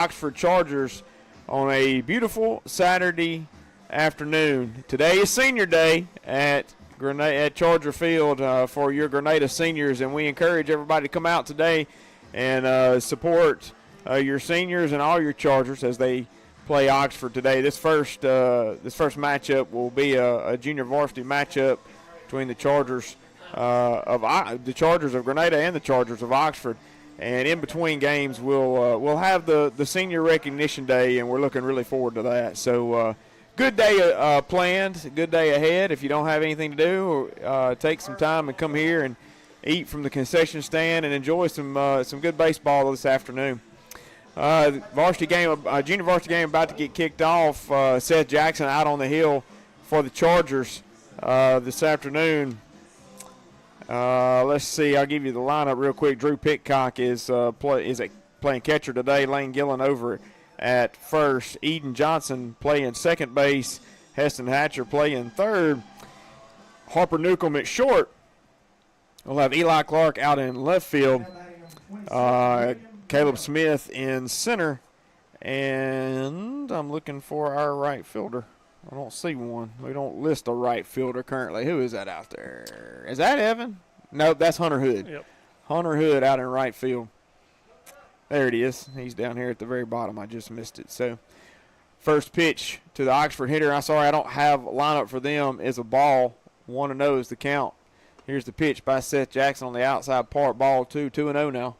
Oxford Chargers on a beautiful Saturday afternoon. Today is Senior Day at Charger Field for your Grenada seniors, and we encourage everybody to come out today and support your seniors and all your Chargers as they play Oxford today. This first matchup will be a junior varsity matchup between the Chargers of Grenada and the Chargers of Oxford. And in between games, we'll have the senior recognition day, and we're looking really forward to that. So good day planned, good day ahead. If you don't have anything to do, take some time and come here and eat from the concession stand and enjoy some good baseball this afternoon. Junior varsity game about to get kicked off. Seth Jackson out on the hill for the Chargers this afternoon. Let's see. I'll give you the lineup real quick. Drew Pitcock is playing catcher today. Lane Gillen over at first. Eden Johnson playing second base. Heston Hatcher playing third. Harper Newcomb at short. We'll have Eli Clark out in left field. Caleb Smith in center. And I'm looking for our right fielder. I don't see one. We don't list a right fielder currently. Who is that out there? Is that Evan? No, that's Hunter Hood. Yep. Hunter Hood out in right field. There it is. He's down here at the very bottom. I just missed it. So, first pitch to the Oxford hitter. I'm sorry, I don't have a lineup for them. Is a ball. 1-0 is the count. Here's the pitch by Seth Jackson on the outside part. Ball 2-0 now.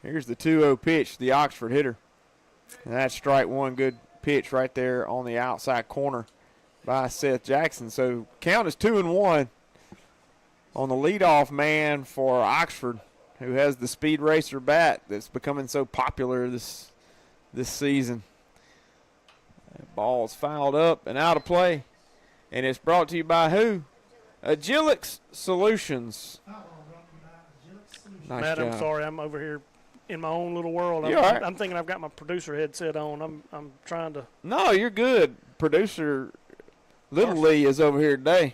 Here's the 2-0 pitch, the Oxford hitter. And that's strike one. Good pitch right there on the outside corner by Seth Jackson. So count is 2-1 on the leadoff man for Oxford, who has the Speed Racer bat that's becoming so popular this season. That ball's fouled up and out of play. And it's brought to you by who? Agilix Solutions. Nice Matt, job. I'm sorry. I'm over here in my own little world. I'm thinking I've got my producer headset on. I'm trying to. No, you're good. Producer Little Lee is over here today.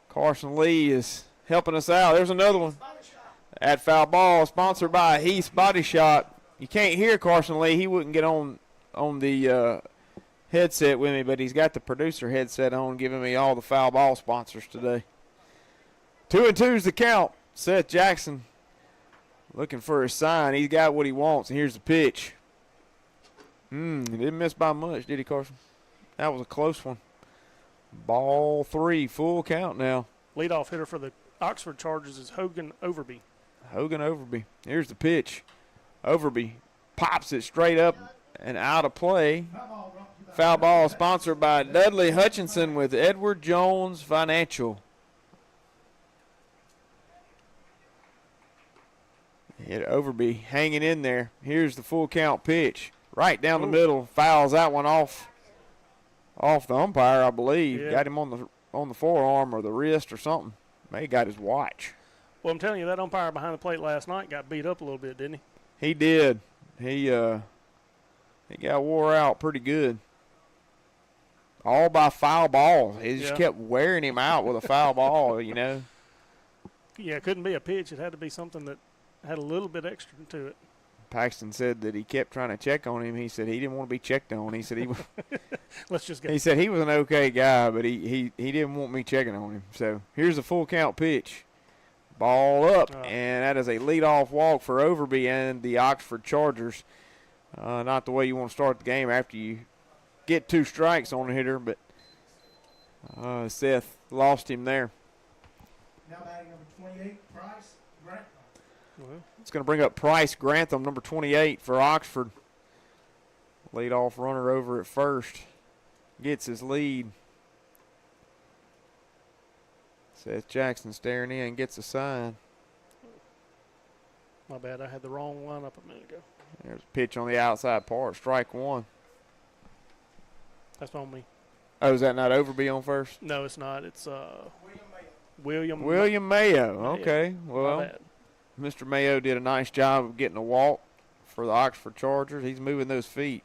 Carson Lee is helping us out. There's another one. At foul ball, sponsored by Heath's Body Shop. You can't hear Carson Lee. He wouldn't get on the headset with me, but he's got the producer headset on, giving me all the foul ball sponsors today. 2-2 is the count. Seth Jackson looking for a sign. He's got what he wants, and here's the pitch. He didn't miss by much, did he, Carson? That was a close one. Ball 3, full count now. Leadoff hitter for the Oxford Chargers is Hogan Overby. Hogan Overby. Here's the pitch. Overby pops it straight up and out of play. Foul ball sponsored by Dudley Hutchinson with Edward Jones Financial. Hit Overby hanging in there. Here's the full count pitch. Right down the middle. Fouls that one off the umpire, I believe. Yeah. Got him on the forearm or the wrist or something. May have got his watch. Well, I'm telling you, that umpire behind the plate last night got beat up a little bit, didn't he? He did. He got wore out pretty good. All by foul balls. He just kept wearing him out with a foul ball, you know. Yeah, it couldn't be a pitch. It had to be something that had a little bit extra to it. Paxton said that he kept trying to check on him. He said he didn't want to be checked on. He said he was. Let's just go. He said he was an okay guy, but he didn't want me checking on him. So here's the full count pitch. Ball up, and that is a leadoff walk for Overby and the Oxford Chargers. Not the way you want to start the game after you get 2 strikes on the hitter, but Seth lost him there. Now batting number 28, Price Grant. It's going to bring up Price Grantham, number 28 for Oxford. Leadoff runner over at first. Gets his lead. Seth Jackson staring in, gets a sign. My bad, I had the wrong lineup a minute ago. There's a pitch on the outside part, strike 1. That's on me. Oh, is that not Overby on first? No, it's not. It's William Mayo. William Mayo. Okay, My well, bad. Mr. Mayo did a nice job of getting a walk for the Oxford Chargers. He's moving those feet.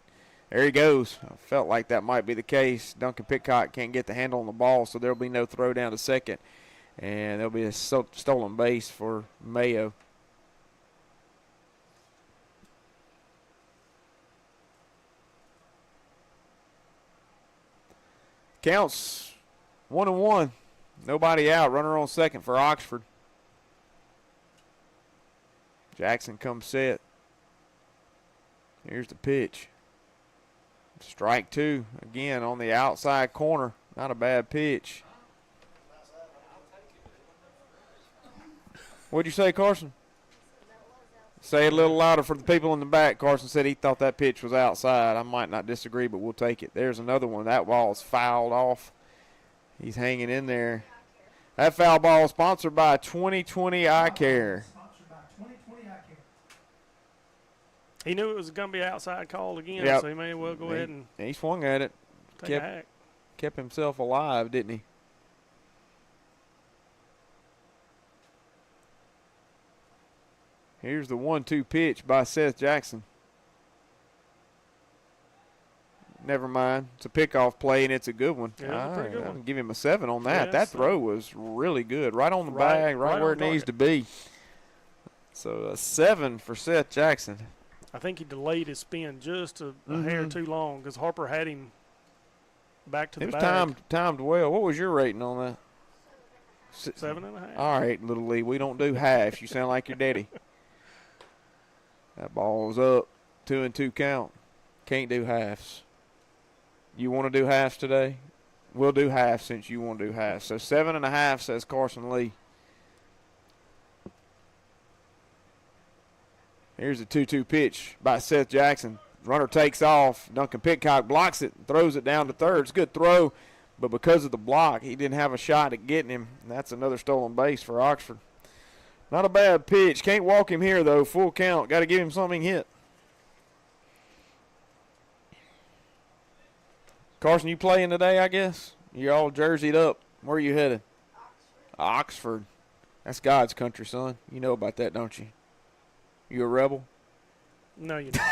There he goes. I felt like that might be the case. Duncan Pitcock can't get the handle on the ball, so there'll be no throw down to second. And there'll be a stolen base for Mayo. Counts 1-1. Nobody out. Runner on second for Oxford. Jackson comes set. Here's the pitch. Strike two. Again on the outside corner. Not a bad pitch. What'd you say, Carson? Say it a little louder for the people in the back. Carson said he thought that pitch was outside. I might not disagree, but we'll take it. There's another one. That ball's fouled off. He's hanging in there. That foul ball sponsored by 2020 Eye Care. He knew it was going to be an outside call again, so he may well go ahead and he swung at it. take a hack. Kept himself alive, didn't he? Here's the 1-2 pitch by Seth Jackson. Never mind. It's a pickoff play, and it's a good one. Yeah, pretty good one. I'll give him a 7 on that. Yes, that throw was really good. Right on the bag, right where it needs to be. So a 7 for Seth Jackson. I think he delayed his spin just a hair too long because Harper had him back to the bag. It was timed well. What was your rating on that? 7.5. All right, Little Lee, we don't do halves. You sound like your daddy. That ball was up. 2-2 count. Can't do halves. You want to do halves today? We'll do halves since you want to do halves. So 7.5 says Carson Lee. Here's a 2-2 pitch by Seth Jackson. Runner takes off. Duncan Pitcock blocks it, throws it down to third. It's a good throw, but because of the block, he didn't have a shot at getting him. And that's another stolen base for Oxford. Not a bad pitch. Can't walk him here, though. Full count. Got to give him something hit. Carson, you playing today, I guess? You're all jerseyed up. Where are you headed? Oxford. That's God's country, son. You know about that, don't you? You a rebel? No, you don't.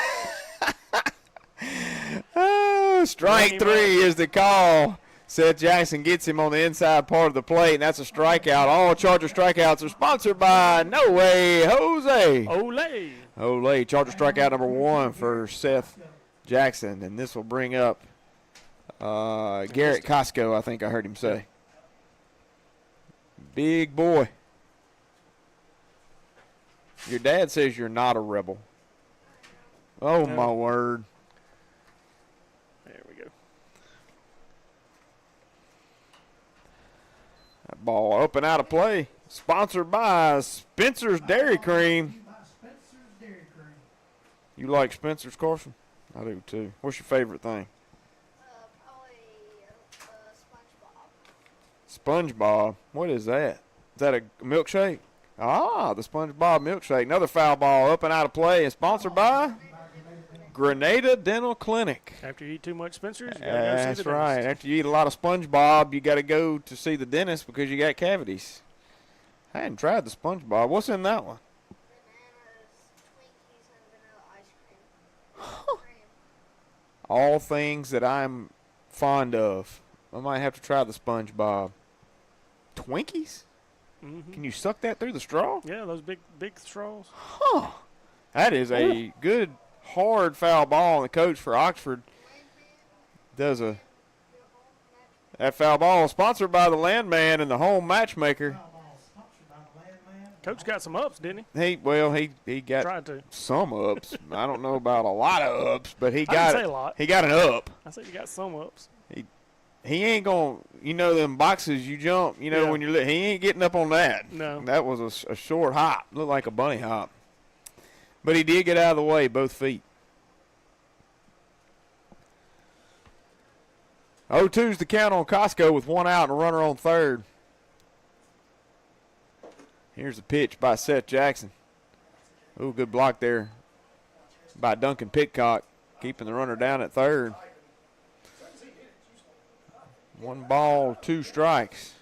Oh, strike 3 is the call. Seth Jackson gets him on the inside part of the plate, and that's a strikeout. All Charger strikeouts are sponsored by No Way Jose. Olay. Olay. Charger strikeout number 1 for Seth Jackson, and this will bring up Garrett Costco, I think I heard him say. Big boy. Your dad says you're not a rebel. Oh, my word. There we go. That ball up and out of play. Sponsored by Spencer's Dairy Cream. You like Spencer's, Carson? I do, too. What's your favorite thing? Probably SpongeBob. What is that? Is that a milkshake? Ah, the SpongeBob milkshake. Another foul ball up and out of play and sponsored by Grenada Dental Clinic. After you eat too much Spencer's, you got to go see the dentist. That's right. After you eat a lot of SpongeBob, you got to go to see the dentist because you got cavities. I hadn't tried the SpongeBob. What's in that one? bananas, Twinkies, and vanilla ice cream. All things that I'm fond of. I might have to try the SpongeBob. Twinkies? Mm-hmm. Can you suck that through the straw? Yeah, those big straws. Huh. That is a good, hard foul ball, and the coach for Oxford does that foul ball sponsored by the Landman and the home matchmaker. Coach got some ups, didn't he? He got Tried to. some ups. I don't know about a lot of ups, but he I got didn't say a lot. He got an up. I said you got some ups. He ain't going to, them boxes you jump, Yeah. when he ain't getting up on that. No. That was a short hop. Looked like a bunny hop. But he did get out of the way, both feet. 0-2's the count on Costco with 1 out and a runner on third. Here's the pitch by Seth Jackson. Ooh, good block there by Duncan Pitcock, keeping the runner down at third. 1 ball, 2 strikes.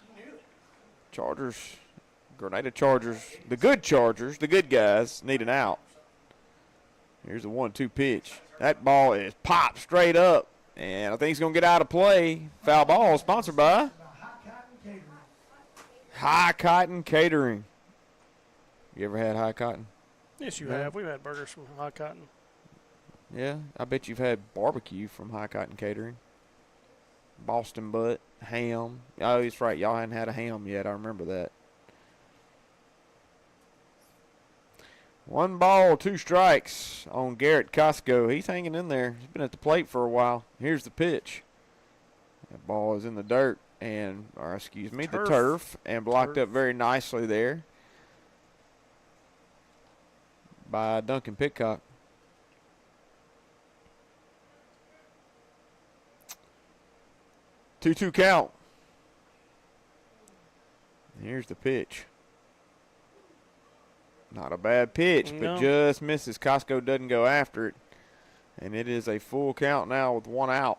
Grenada Chargers, the good guys, need an out. Here's a 1-2 pitch. That ball is popped straight up, and I think he's going to get out of play. Foul ball sponsored by High Cotton Catering. You ever had High Cotton? Yes, you Yeah. have. We've had burgers from High Cotton. Yeah, I bet you've had barbecue from High Cotton Catering. Boston butt, ham. Oh, that's right. Y'all hadn't had a ham yet. I remember that. 1 ball, 2 strikes on Garrett Costco. He's hanging in there. He's been at the plate for a while. Here's the pitch. That ball is in the dirt the turf, and blocked up very nicely there by Duncan Pitcock. Two count. Here's the pitch. Not a bad pitch, but just misses. Costco doesn't go after it. And it is a full count now with 1 out.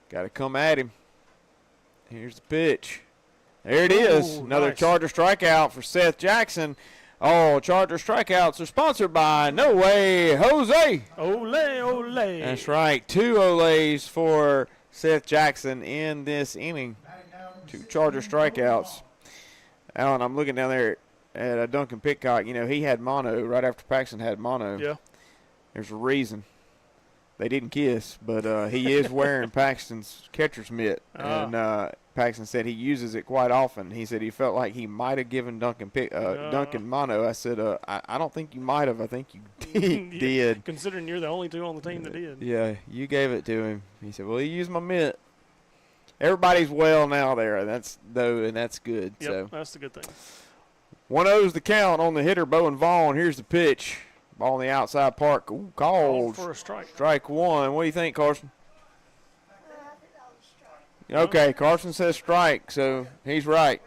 Got to come at him. Here's the pitch. There it is. Another nice. Charger strikeout for Seth Jackson. Oh, Charger strikeouts are sponsored by No Way Jose. Ole, ole. That's right. 2 Olays for Seth Jackson in this inning. 2 Charger strikeouts. Alan, I'm looking down there at Duncan Pitcock. You know, he had mono right after Paxton had mono. Yeah. There's a reason. They didn't kiss, but he is wearing Paxton's catcher's mitt. And Paxton said he uses it quite often. He said he felt like he might have given Duncan mono. I said, I don't think you might have. I think you did. Considering you're the only 2 on the team that did. Yeah, you gave it to him. He said, well, he used my mitt. Everybody's well now there. And that's good. Yep, so that's the good thing. 1-0's the count on the hitter, Bowen Vaughn. Here's the pitch. Ball on the outside park. Ooh, called for a strike. Strike 1. What do you think, Carson? I think that was a strike. Okay, Carson says strike, so he's right.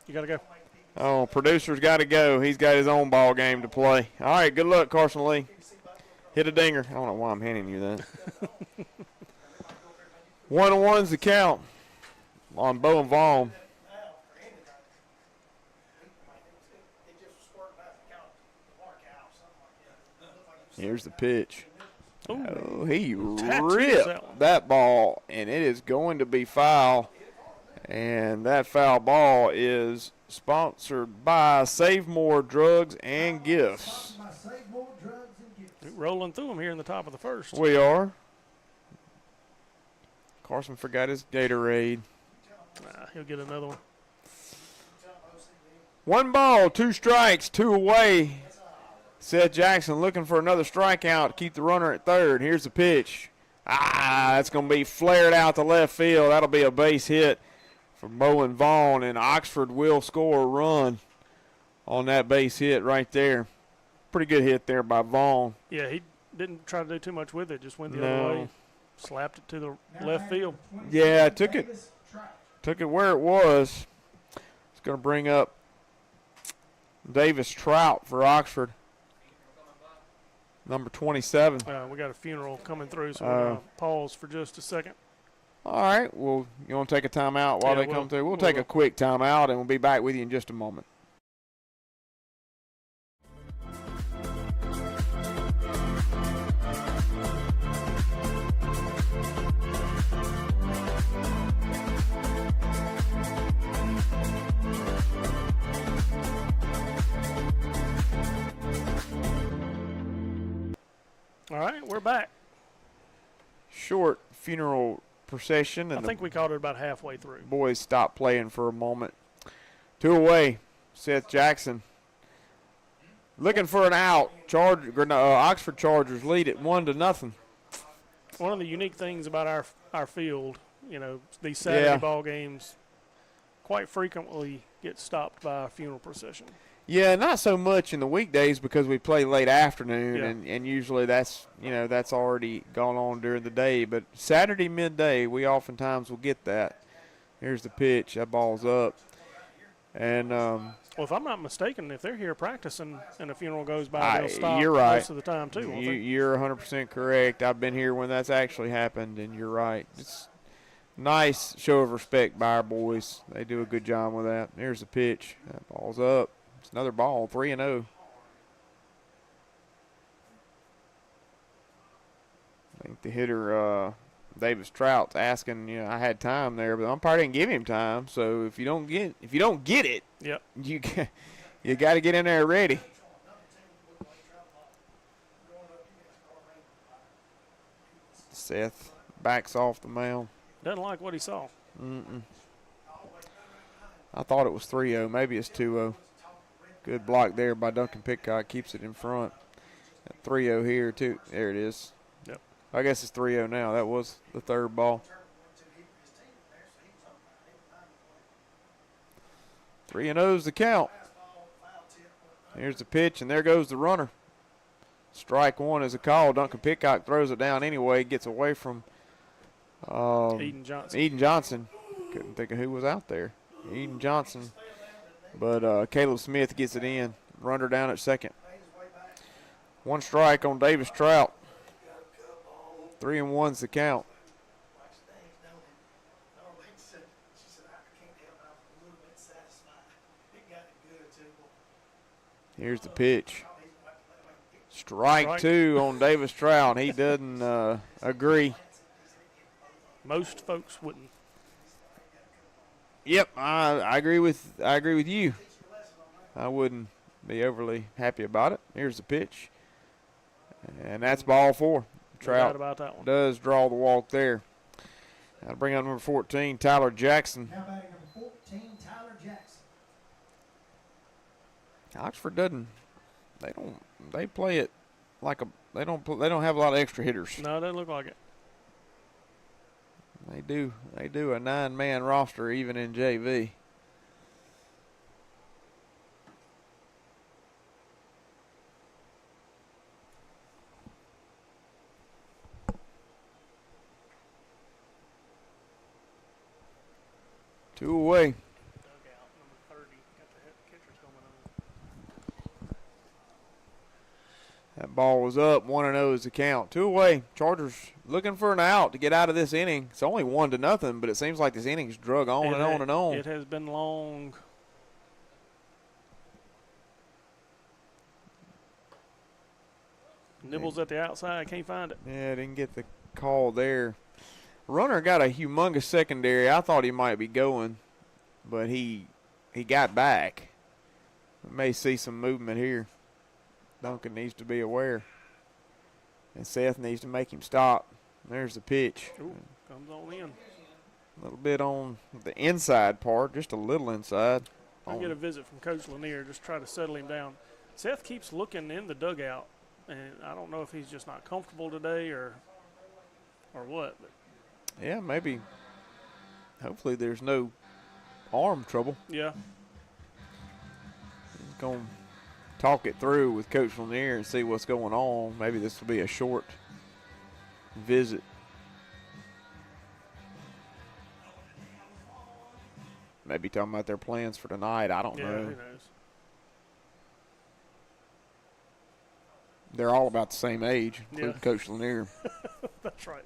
You got to go. Oh, producer's got to go. He's got his own ball game to play. All right, good luck, Carson Lee. Hit a dinger. I don't know why I'm handing you that. 1-1's the count on Bowen Vaughn. Here's the pitch. Oh, he ripped that ball, and it is going to be foul. And that foul ball is sponsored by Save More Drugs and Gifts. Rolling through them here in the top of the first. We are. Carson forgot his Gatorade. He'll get another one. 1 ball, 2 strikes, 2 away. Seth Jackson looking for another strikeout to keep the runner at third. Here's the pitch. That's going to be flared out to left field. That'll be a base hit for Bowen Vaughn, and Oxford will score a run on that base hit right there. Pretty good hit there by Vaughn. Yeah, he didn't try to do too much with it. Just went the other way. Slapped it to the left field. Yeah, took it where it was. It's going to bring up Davis Trout for Oxford. Number 27. We got a funeral coming through, so we're going to pause for just a second. All right. Well, you want to take a timeout while they come through? We'll take a quick timeout, and we'll be back with you in just a moment. All right, we're back. Short funeral procession. And I think we caught it about halfway through. Boys stopped playing for a moment. 2 away. Seth Jackson looking for an out. Oxford Chargers lead it 1-0. One of the unique things about our field, you know, these Saturday ball games quite frequently get stopped by a funeral procession. Yeah, not so much in the weekdays because we play late afternoon, and usually that's already gone on during the day. But Saturday midday, we oftentimes will get that. Here's the pitch. That ball's up. And well, if I'm not mistaken, if they're here practicing and a funeral goes by, they'll stop you're right. most of the time too. Won't they? You're 100% correct. I've been here when that's actually happened, and you're right. It's nice show of respect by our boys. They do a good job with that. Here's the pitch. That ball's up. It's another ball, 3-0. the hitter Davis Trout's asking, I had time there, but the umpire didn't give him time. So if you don't get it, yep, you got to get in there ready. Seth backs off the mound. Doesn't like what he saw. I thought it was 3-0. Maybe it's 2-0. Good block there by Duncan Pitcock. Keeps it in front. 3-0 here, too. There it is. Yep. I guess it's 3-0 now. That was the third ball. 3-0 is the count. Here's the pitch, and there goes the runner. Strike one is a call. Duncan Pitcock throws it down anyway. Gets away from Eden Johnson. Couldn't think of who was out there. Eden Johnson. But Caleb Smith gets it in. Runner down at second. One strike on Davis Trout. 3-1's the count. Here's the pitch. Strike two on Davis Trout. He doesn't agree. Most folks wouldn't. Yep, I agree with you. I wouldn't be overly happy about it. Here's the pitch, and that's ball four. Trout about that one. Does draw the walk there. I'll bring up number 14, Tyler Jackson. Now batting number 14, Tyler Jackson. Oxford doesn't. They play it like a. They don't have a lot of extra hitters. No, it doesn't look like it. They do a 9-man roster even in JV. Two away. Dugout, number 30. Got the catchers going on. That ball was up. 1-0 is the count. Two away. Chargers looking for an out to get out of this inning. It's only 1-0, but it seems like this inning's drug on and on and on. It has been long. Nibbles at the outside. Can't find it. Yeah, didn't get the call there. Runner got a humongous secondary. I thought he might be going, but he got back. We may see some movement here. Duncan needs to be aware. And Seth needs to make him stop. There's the pitch. Ooh, comes on in. A little bit on the inside part, just a little inside. I'll get a visit from Coach Lanier, just try to settle him down. Seth keeps looking in the dugout, and I don't know if he's just not comfortable today or what. But Yeah, maybe. Hopefully there's no arm trouble. yeah. He's going to talk it through with Coach Lanier and see what's going on. Maybe this will be a short visit. Maybe talking about their plans for tonight. I don't Yeah, know. who knows? They're all about the same age, including Yeah. Coach Lanier. That's right.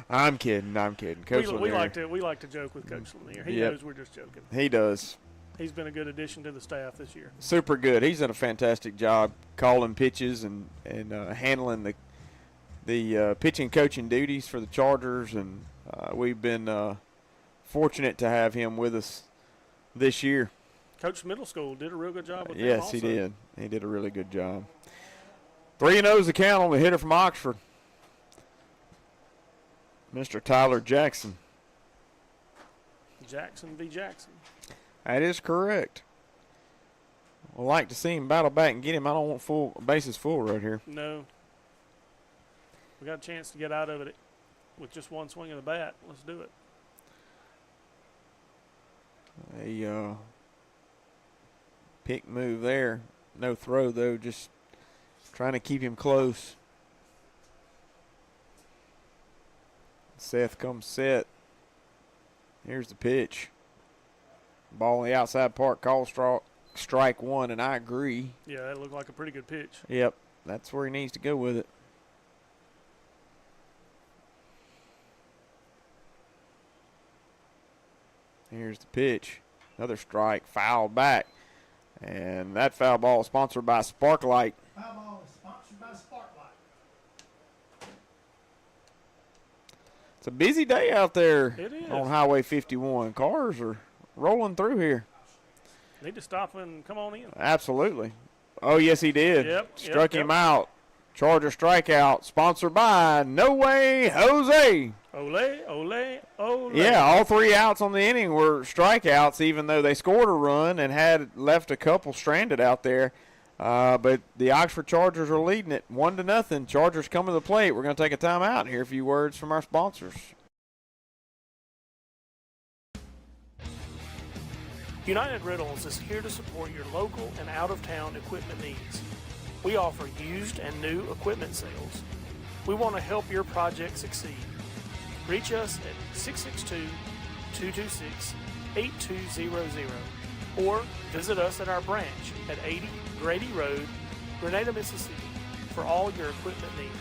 I'm kidding. Coach Lanier. We like to joke with Coach Lanier. He Yep. knows we're just joking. He does. He's been a good addition to the staff this year. Super good. He's done a fantastic job calling pitches and handling the pitching coaching duties for the Chargers, and we've been fortunate to have him with us this year. Coach Middle School did a real good job with them Yes, also. he did. He did a really good job. 3-0 is the count on the hitter from Oxford, Mr. Tyler Jackson. Jackson v. Jackson. That is correct. I'd like to see him battle back and get him. I don't want full bases full right here. No. We got a chance to get out of it with just one swing of the bat. Let's do it. A pick move there. No throw, though. Just trying to keep him close. Seth comes set. Here's the pitch. Ball on the outside part. Call strike one, and I agree. Yeah, that looked like a pretty good pitch. Yep, that's where he needs to go with it. Here's the pitch. Another strike, fouled back. And that foul ball is sponsored by Sparklight. Foul ball is sponsored by Sparklight. It's a busy day out there It is. on Highway 51. Cars are rolling through here. Need to stop and come on in. Absolutely. Oh, yes, he did. Yep. Struck him out. Charger strikeout, sponsored by No Way Jose. Ole, ole, ole. Yeah, all 3 outs on the inning were strikeouts, even though they scored a run and had left a couple stranded out there. But the Oxford Chargers are leading it 1-0. Chargers come to the plate. We're going to take a timeout and hear a few words from our sponsors. United Rentals is here to support your local and out-of-town equipment needs. We offer used and new equipment sales. We want to help your project succeed. Reach us at 662-226-8200 or visit us at our branch at 80 Grady Road, Grenada, Mississippi for all your equipment needs.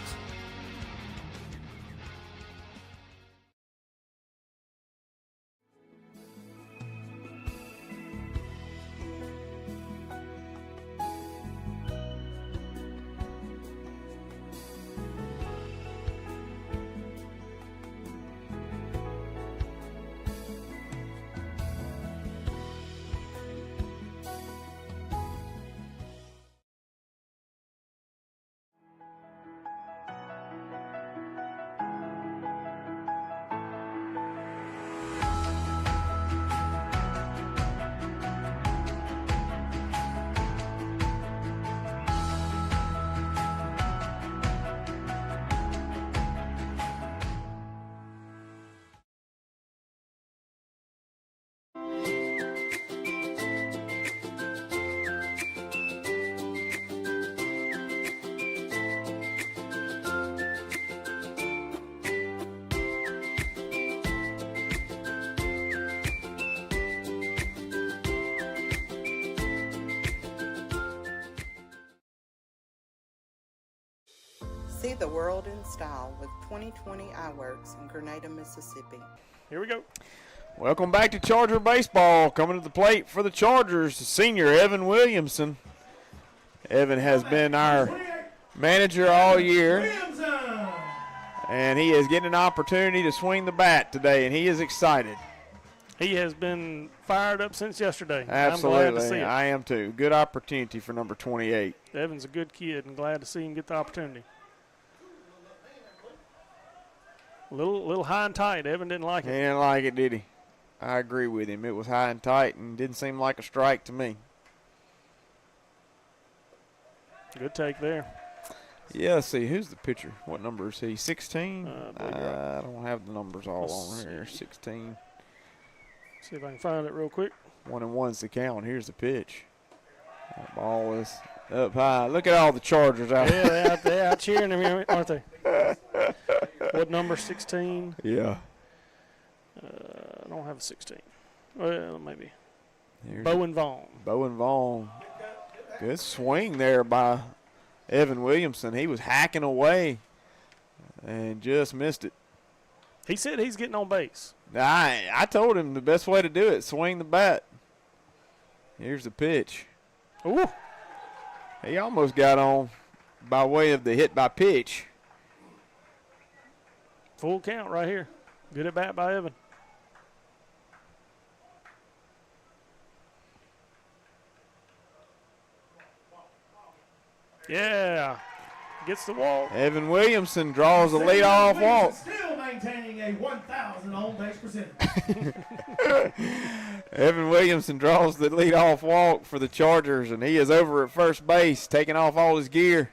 See the world in style with 2020 iWorks in Grenada, Mississippi. Here we go. Welcome back to Charger Baseball. Coming to the plate for the Chargers, senior Evan Williamson. Evan has been our manager all year, and he is getting an opportunity to swing the bat today, and he is excited. He has been fired up since yesterday. Absolutely. I'm glad to see it. I am too. Good opportunity for number 28. Evan's a good kid and glad to see him get the opportunity. Little high and tight. Evan didn't like He it. didn't like it, did he? I agree with him. It was high and tight and didn't seem like a strike to me. Good take there. Yeah, let's see. Who's the pitcher? What number is he? 16? I don't have the numbers all Let's on here. 16. See if I can find it real quick. 1-1's the count. Here's the pitch. That ball is up high. Look at all the Chargers out there. Yeah, they're out cheering him, aren't they? What number? 16? Yeah. I don't have a 16. Well, maybe. Here's Bowen Vaughn. Bowen Vaughn. Good swing there by Evan Williamson. He was hacking away and just missed it. He said he's getting on base. I told him the best way to do it, swing the bat. Here's the pitch. Ooh. He almost got on by way of the hit by pitch. Full count right here. Good at bat by Evan. Yeah. Gets the walk. Evan Williamson draws the leadoff walk. Still maintaining a 1,000 on base percentage. Evan Williamson draws the leadoff walk for the Chargers, and he is over at first base, taking off all his gear.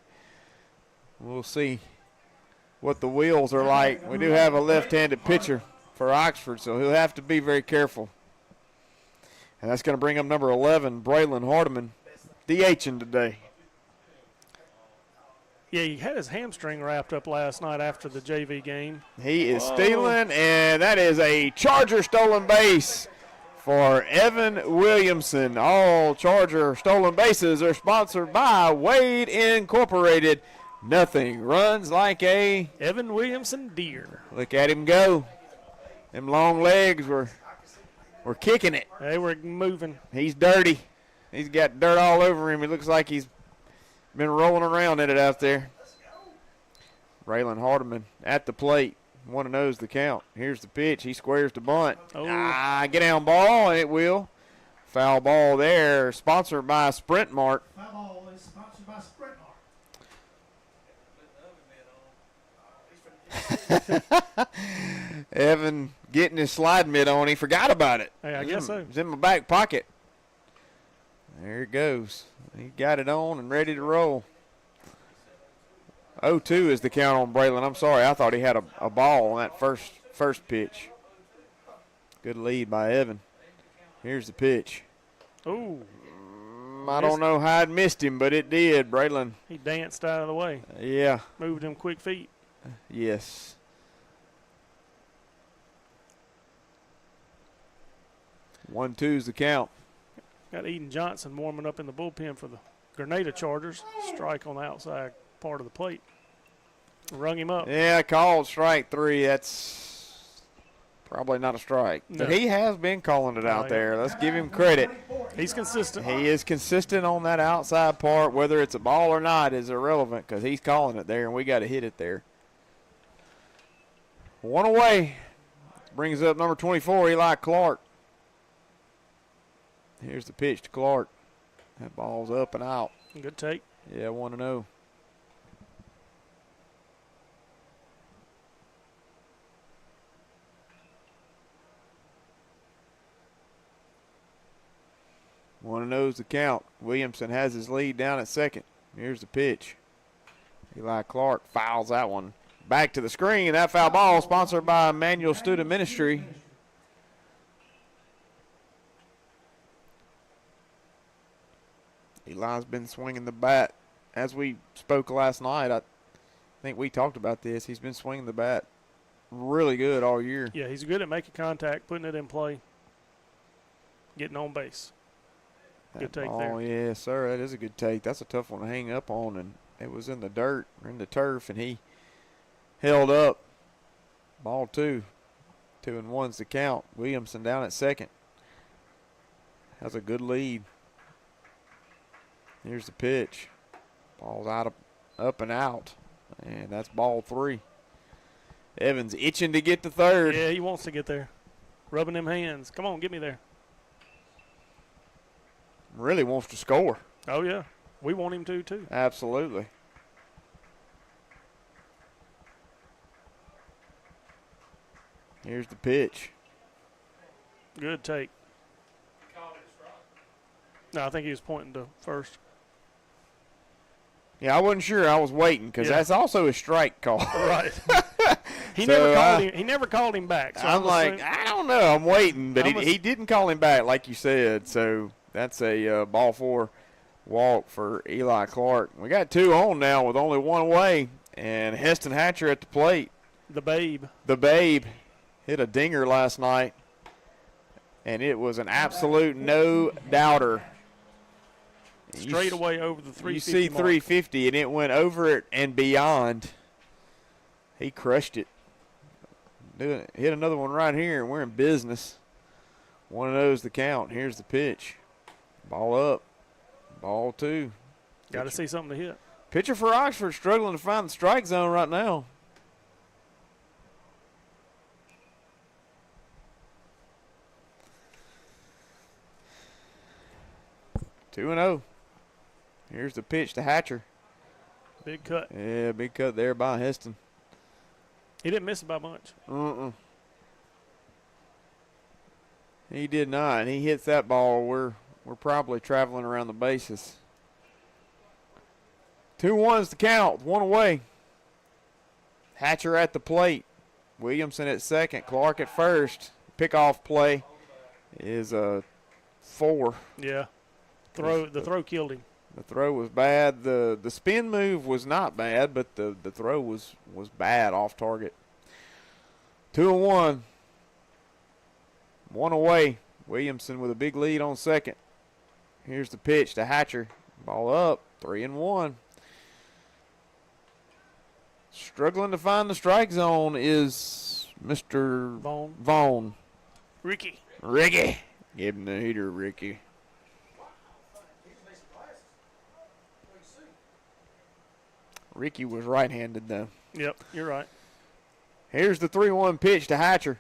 We'll see what the wheels are like. We do have a left-handed pitcher for Oxford, so he'll have to be very careful. And that's going to bring up number 11, Braylon Hardiman, DHing today. Yeah, he had his hamstring wrapped up last night after the JV game. He is stealing, and that is a Charger stolen base for Evan Williamson. All Charger stolen bases are sponsored by Wade Incorporated. Nothing runs like a Evan Williamson deer. Look at him go. Them long legs were kicking it. They were moving. He's dirty. He's got dirt all over him. He looks like he's been rolling around in it out there. Braylon Hardiman at the plate. 1 and 0's the count. Here's the pitch. He squares the bunt. Oh. Get down ball, and it will. Foul ball there, sponsored by Sprint Mart. Foul ball is sponsored by Sprint Mart. Evan getting his slide mitt on. He forgot about it. Hey, I guess so. It's in my back pocket. There it goes. He got it on and ready to roll. 0-2 is the count on Braylon. I'm sorry. I thought he had a ball on that first pitch. Good lead by Evan. Here's the pitch. Ooh. I don't know how it missed him, but it did, Braylon. He danced out of the way. Yeah. Moved them quick feet. Yes. One, two's the count. Got Eden Johnson warming up in the bullpen for the Grenada Chargers. Strike on the outside part of the plate. Rung him up. Yeah, called strike 3. That's probably not a strike. No. But he has been calling it out yeah. there. Let's give him credit. He's consistent. He is consistent on that outside part. Whether it's a ball or not is irrelevant because he's calling it there, and we got to hit it there. 1 away. Brings up number 24, Eli Clark. Here's the pitch to Clark. That ball's up and out. Good take. Yeah, 1-0. One knows the count. Williamson has his lead down at second. Here's the pitch. Eli Clark fouls that one. Back to the screen. That foul ball sponsored by Emmanuel Student Ministry. Eli's been swinging the bat. As we spoke last night, I think we talked about this. He's been swinging the bat really good all year. Yeah, he's good at making contact, putting it in play, getting on base. Good take there. Oh, yes, sir. That is a good take. That's a tough one to hang up on, and it was in the dirt or in the turf, and he held up. Ball 2. 2-1's the count. Williamson down at second. Has a good lead. Here's the pitch. Ball's up and out, and that's ball 3. Evans itching to get to third. Yeah, he wants to get there. Rubbing them hands. Come on, get me there. Really wants to score. Oh, yeah. We want him to, too. Absolutely. Here's the pitch. Good take. No, I think he was pointing to first. Yeah, I wasn't sure. I was waiting because that's also a strike call. Right. He So, never called him back. So I'm like, I don't know. I'm waiting, but I'm he didn't call him back like you said. So that's a ball 4 walk for Eli Clark. We got 2 on now with only 1 away, and Heston Hatcher at the plate. The Babe. The Babe hit a dinger last night, and it was an absolute no-doubter. Straight away over the 350 You see mark. 350, and it went over it and beyond. He crushed it. Hit another one right here, and we're in business. 1 of those the count. Here's the pitch. Ball up. Ball 2. Got to see something to hit. Pitcher for Oxford struggling to find the strike zone right now. Two and 0. Here's the pitch to Hatcher. Big cut. Yeah, big cut there by Heston. He didn't miss it by much. He did not. And he hits that ball. We're probably traveling around the bases. 2-1's the count. 1 away. Hatcher at the plate. Williamson at second. Clark at first. Pickoff play is a 4. Yeah. The throw killed him. The throw was bad. The spin move was not bad, but the throw was bad off target. 2-1. 1 away. Williamson with a big lead on second. Here's the pitch to Hatcher. Ball up. 3-1. Struggling to find the strike zone is Mr. Vaughn. Ricky. Give him the heater, Ricky. Ricky was right-handed, though. Yep, you're right. Here's the 3-1 pitch to Hatcher.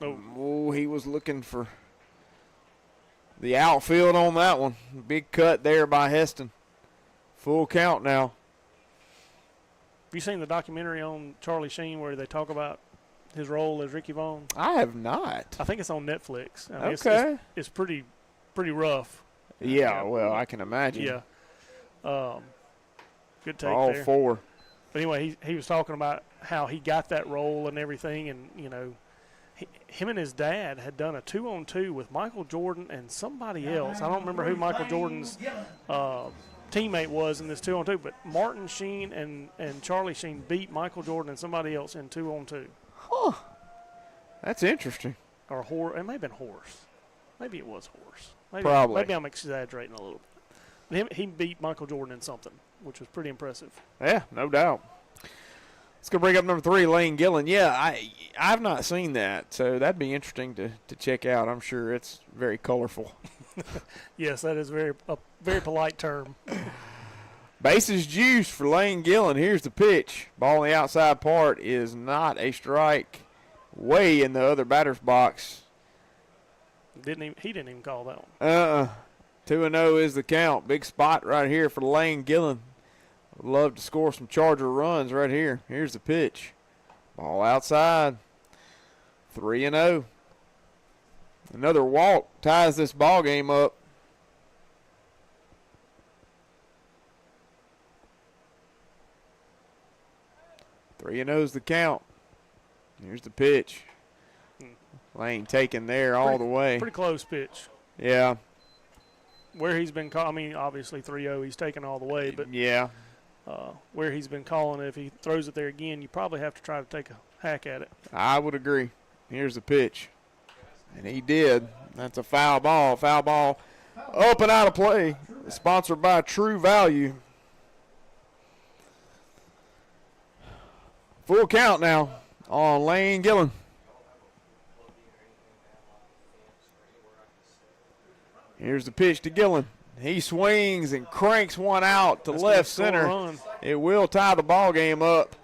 Oh, He was looking for the outfield on that one. Big cut there by Heston. Full count now. have you seen the documentary on Charlie Sheen where they talk about his role as Ricky Vaughn? I have not. I think it's on Netflix. I mean, Okay. It's pretty rough. Yeah, well, I can imagine. Yeah. Good take All there. 4. But anyway, he was talking about how he got that role and everything, and him and his dad had done a 2-on-2 with Michael Jordan and somebody else. I don't remember who Michael Jordan's teammate was in this 2-on-2, but Martin Sheen and Charlie Sheen beat Michael Jordan and somebody else in 2-on-2. Huh. That's interesting. Or it may have been Horse. Maybe it was Horse. Probably. Maybe I'm exaggerating a little bit. He beat Michael Jordan in something, which was pretty impressive. Yeah, no doubt. Let's go bring up number 3, Lane Gillen. Yeah, I've not seen that, so that'd be interesting to check out. I'm sure it's very colorful. Yes, that is a very polite term. Bases juice for Lane Gillen. Here's the pitch. Ball in the outside part is not a strike. Way in the other batter's box. He didn't even call that one. 2-0 is the count. Big spot right here for Lane Gillen. Would love to score some Charger runs right here. Here's the pitch. Ball outside. 3-0. Another walk ties this ball game up. 3-0 is the count. Here's the pitch. Lane taken there all the way. Pretty close pitch. Yeah. Where he's been I mean, obviously 3-0, he's taken all the way, but yeah. Where he's been calling it, if he throws it there again, you probably have to try to take a hack at it. I would agree. Here's the pitch. And he did. That's a foul ball. Foul ball up and out of play. Sponsored by True Value. Full count now on Lane Gillen. Here's the pitch to Gillen. He swings and cranks one out to left center. It will tie the ball game up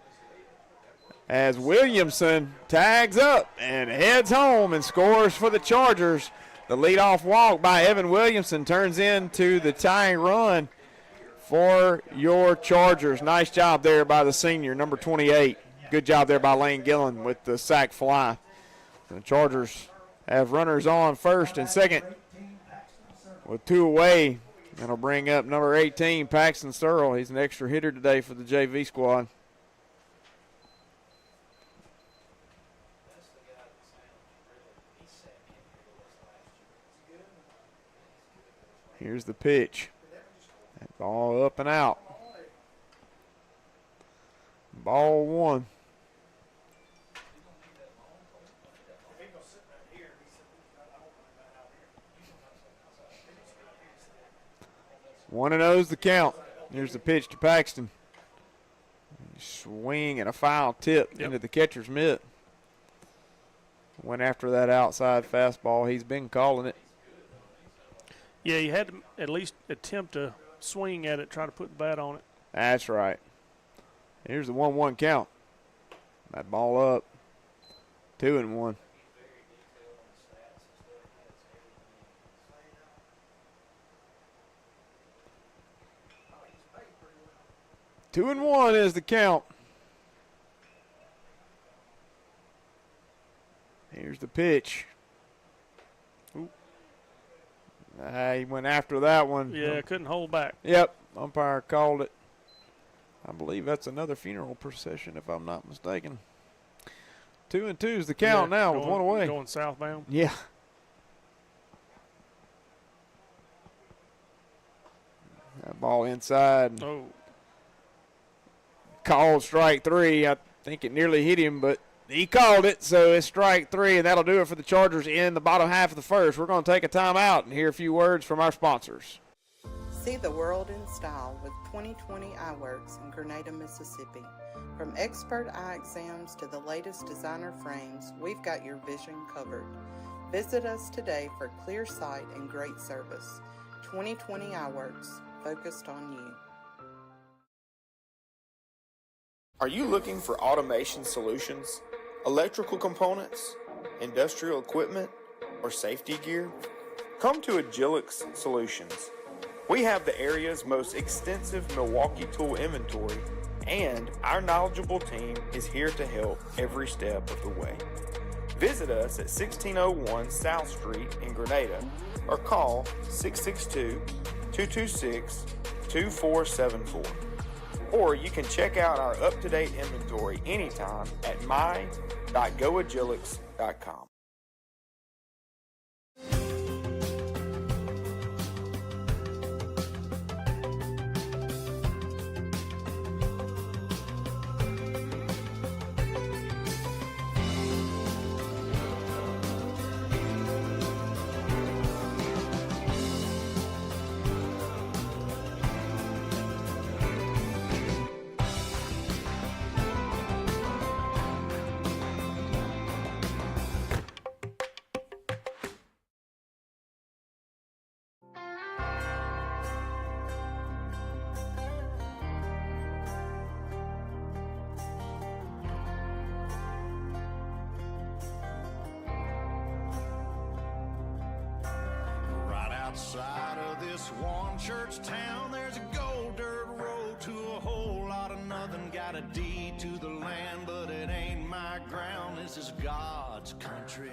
as Williamson tags up and heads home and scores for the Chargers. The leadoff walk by Evan Williamson turns into the tying run for your Chargers. Nice job there by the senior, number 28. Good job there by Lane Gillen with the sac fly. The Chargers have runners on first and second with 2 away. That'll bring up number 18, Paxton Searle. He's an extra hitter today for the JV squad. Here's the pitch. That ball up and out. Ball 1. One and 0's the count. Here's the pitch to Paxton. Swing and a foul tip into the catcher's mitt. Went after that outside fastball. He's been calling it. Yeah, you had to at least attempt to swing at it, try to put the bat on it. That's right. Here's the 1-1 count. That ball up. 2-1. Two and 1 is the count. Here's the pitch. He went after that one. Yeah, couldn't hold back. Yep, umpire called it. I believe that's another funeral procession, if I'm not mistaken. 2-2 is the count now with 1 away. Going southbound. Yeah. That ball inside. Oh. Called strike 3. I think it nearly hit him, but he called it, so it's strike 3, and that'll do it for the Chargers in the bottom half of the first. We're going to take a timeout and hear a few words from our sponsors. See the world in style with 2020 Eyeworks in Grenada, Mississippi. From expert eye exams to the latest designer frames, we've got your vision covered. Visit us today for clear sight and great service. 2020 Eyeworks, focused on you. Are you looking for automation solutions? electrical components, industrial equipment, or safety gear? Come to Agilix Solutions. We have the area's most extensive Milwaukee tool inventory, and our knowledgeable team is here to help every step of the way. Visit us at 1601 South Street in Grenada or call 662-226-2474. Or you can check out our up-to-date inventory anytime at my.goagilix.com. Outside of this one church town, there's a gold dirt road to a whole lot of nothing. Got a deed to the land, but it ain't my ground. This is God's country.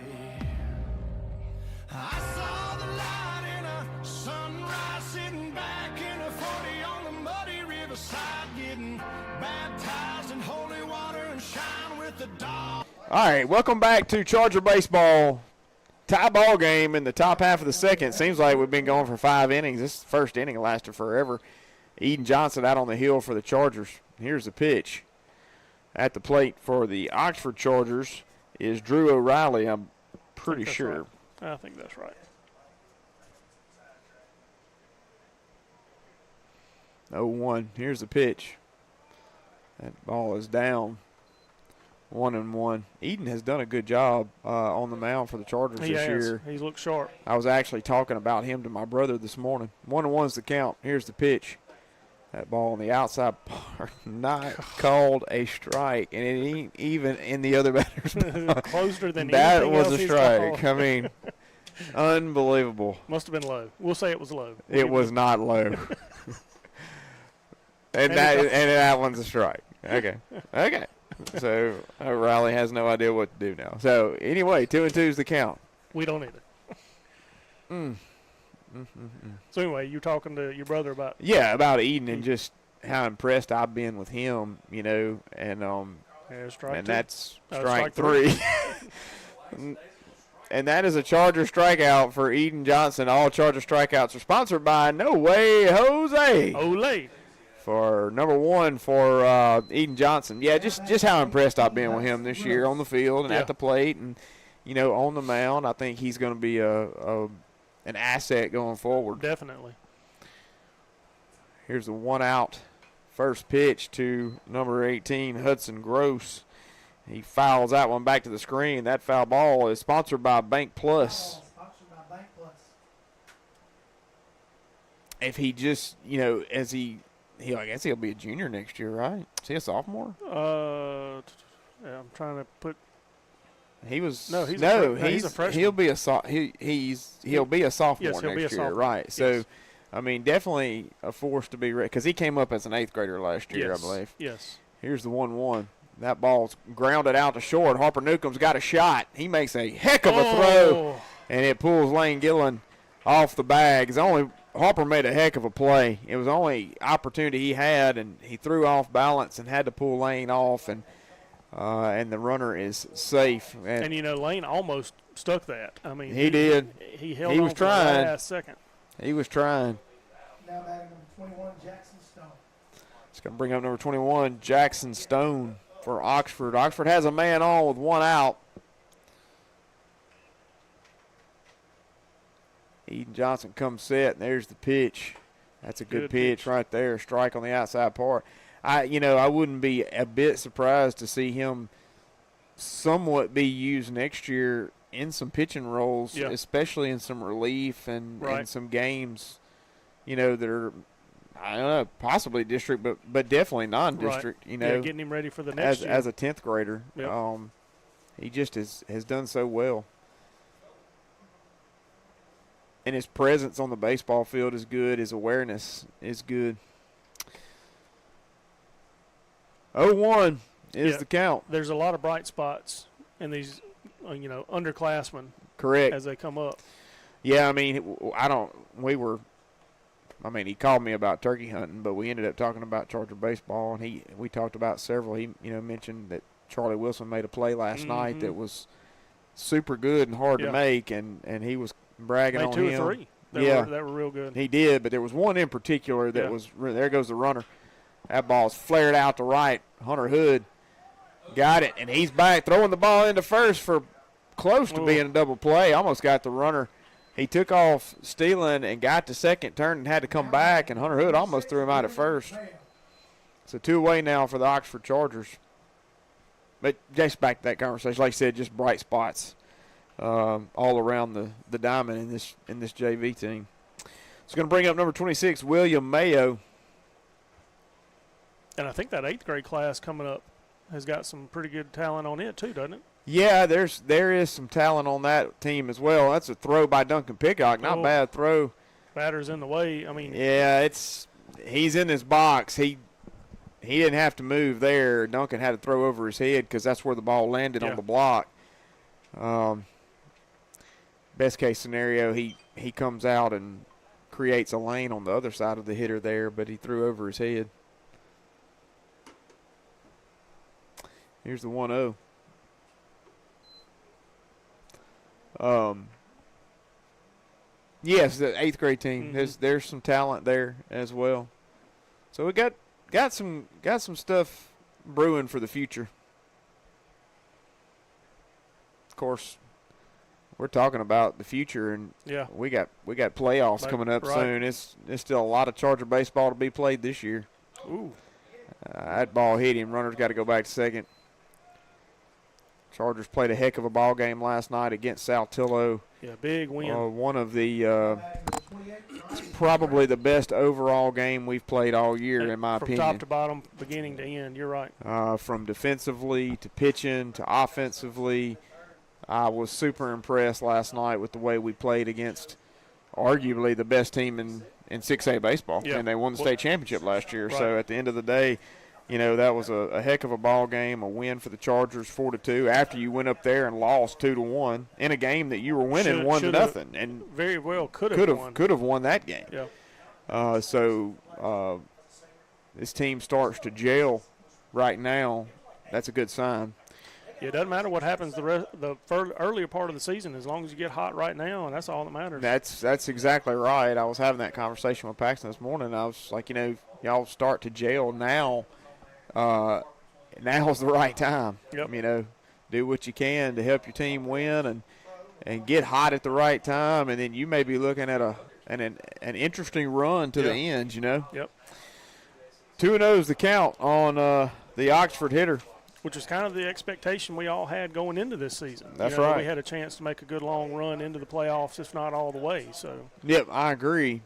I saw the light in a sunrise, sitting back in a 40 on the muddy riverside, getting baptized in holy water and shine with the dog. All right, welcome back to Charger Baseball. Tie ball game in the top half of the second. Seems like we've been going for 5 innings. This first inning lasted forever. Eden Johnson out on the hill for the Chargers. Here's the pitch. At the plate for the Oxford Chargers is Drew O'Reilly, I'm pretty sure. Right. I think that's right. 0-1. Here's the pitch. That ball is down. 1-1. Eden has done a good job on the mound for the Chargers this year. He's looked sharp. I was actually talking about him to my brother this morning. 1-1's the count. Here's the pitch. That ball on the outside part, not called a strike, and it ain't even in the other batter's box. Closer than that anything was else a he's strike. called. I mean, unbelievable. Must have been low. We'll say it was low. It was not low. and that one's a strike. Okay. So O'Reilly has no idea what to do now. So anyway, 2-2 is the count. We don't either. So anyway, you're talking to your brother about Eden and just how impressed I've been with him, and that's strike three. And that is a Charger strikeout for Eden Johnson. All Charger strikeouts are sponsored by No Way Jose. Olay. For number 1 for Eden Johnson. Yeah, just how impressed I've been with him this year on the field and at the plate and, on the mound. I think he's going to be an asset going forward. Definitely. Here's the 1-out first pitch to number 18, Hudson Gross. He fouls that one back to the screen. That foul ball is sponsored by Bank Plus. If he just, I guess he'll be a junior next year, right? Is he a sophomore? I'm trying to put. He was he's a freshman. He'll be a he'll be a sophomore next year, right? Yes. So, I mean, definitely a force to be because he came up as an 8th grader last year, I believe. Yes. Here's the 1-1. That ball's grounded out to short. Harper Newcomb's got a shot. He makes a heck of a throw, and it pulls Lane Gillen off the bag. Harper made a heck of a play. It was the only opportunity he had, and he threw off balance and had to pull Lane off, and the runner is safe. And Lane almost stuck that. I mean, he did. He held he on was for trying. the last second. He was trying. Now batting number 21, Jackson Stone. It's going to bring up number 21, Jackson Stone for Oxford. Oxford has a man on with 1 out. Eden Johnson comes set, and there's the pitch. That's a good pitch right there. Strike on the outside part. I wouldn't be a bit surprised to see him somewhat be used next year in some pitching roles, especially in some relief and some games, that are, I don't know, possibly district, but definitely non-district. Getting him ready for the next year as a 10th grader. Yep. He just has done so well. And his presence on the baseball field is good. His awareness is good. 0-1 is the count. There's a lot of bright spots in these, underclassmen. Correct. As they come up. Yeah, I mean, he called me about turkey hunting, but we ended up talking about Charger baseball, and we talked about several. He, mentioned that Charlie Wilson made a play last night that was super good and hard to make, and he was bragging on him. Made 2 or 3. That were real good. He did, but there was one in particular that was – there goes the runner. That ball's flared out to right. Hunter Hood got it, and he's back throwing the ball into first for close to being a double play. Almost got the runner. He took off stealing and got to second, turned and had to come back, and Hunter Hood almost threw him out at first. It's a 2-way now for the Oxford Chargers. But just back to that conversation, like I said, just bright spots all around the diamond in this JV team. It's going to bring up number 26, William Mayo. And I think that 8th grade class coming up has got some pretty good talent on it too, doesn't it? Yeah, there is some talent on that team as well. That's a throw by Duncan Pickock. Not bad throw. Batter's in the way. I mean, yeah, he's in his box. He didn't have to move there. Duncan had to throw over his head because that's where the ball landed on the block. Best case scenario, he comes out and creates a lane on the other side of the hitter there, but he threw over his head. Here's the 1-0. Yes, the 8th grade team. There's some talent there as well. So we got some stuff brewing for the future. Of course, we're talking about the future, and we got playoffs coming up soon. It's still a lot of Charger baseball to be played this year. Ooh, that ball hit him. Runner's got to go back to second. Chargers played a heck of a ball game last night against Saltillo. Yeah, big win. One of the probably the best overall game we've played all year, in my opinion. From top to bottom, beginning to end, you're right. From defensively to pitching to offensively, I was super impressed last night with the way we played against arguably the best team in 6A baseball. Yeah. And they won the state championship last year. Right. So at the end of the day, that was a heck of a ball game, a win for the Chargers 4-2 after you went up there and lost 2-1 in a game that you were winning 1-0, and very well could have won that game. Yeah. So this team starts to gel right now. That's a good sign. It doesn't matter what happens the earlier part of the season, as long as you get hot right now, and that's all that matters. That's exactly right. I was having that conversation with Paxton this morning. I was like, y'all start to gel now. Now's the right time. Yep. Do what you can to help your team win and get hot at the right time, and then you may be looking at an interesting run to the end. Yep. 2-0 is the count on the Oxford hitter, which was kind of the expectation we all had going into this season. That's right. We had a chance to make a good long run into the playoffs, if not all the way. So. Yep, I agree.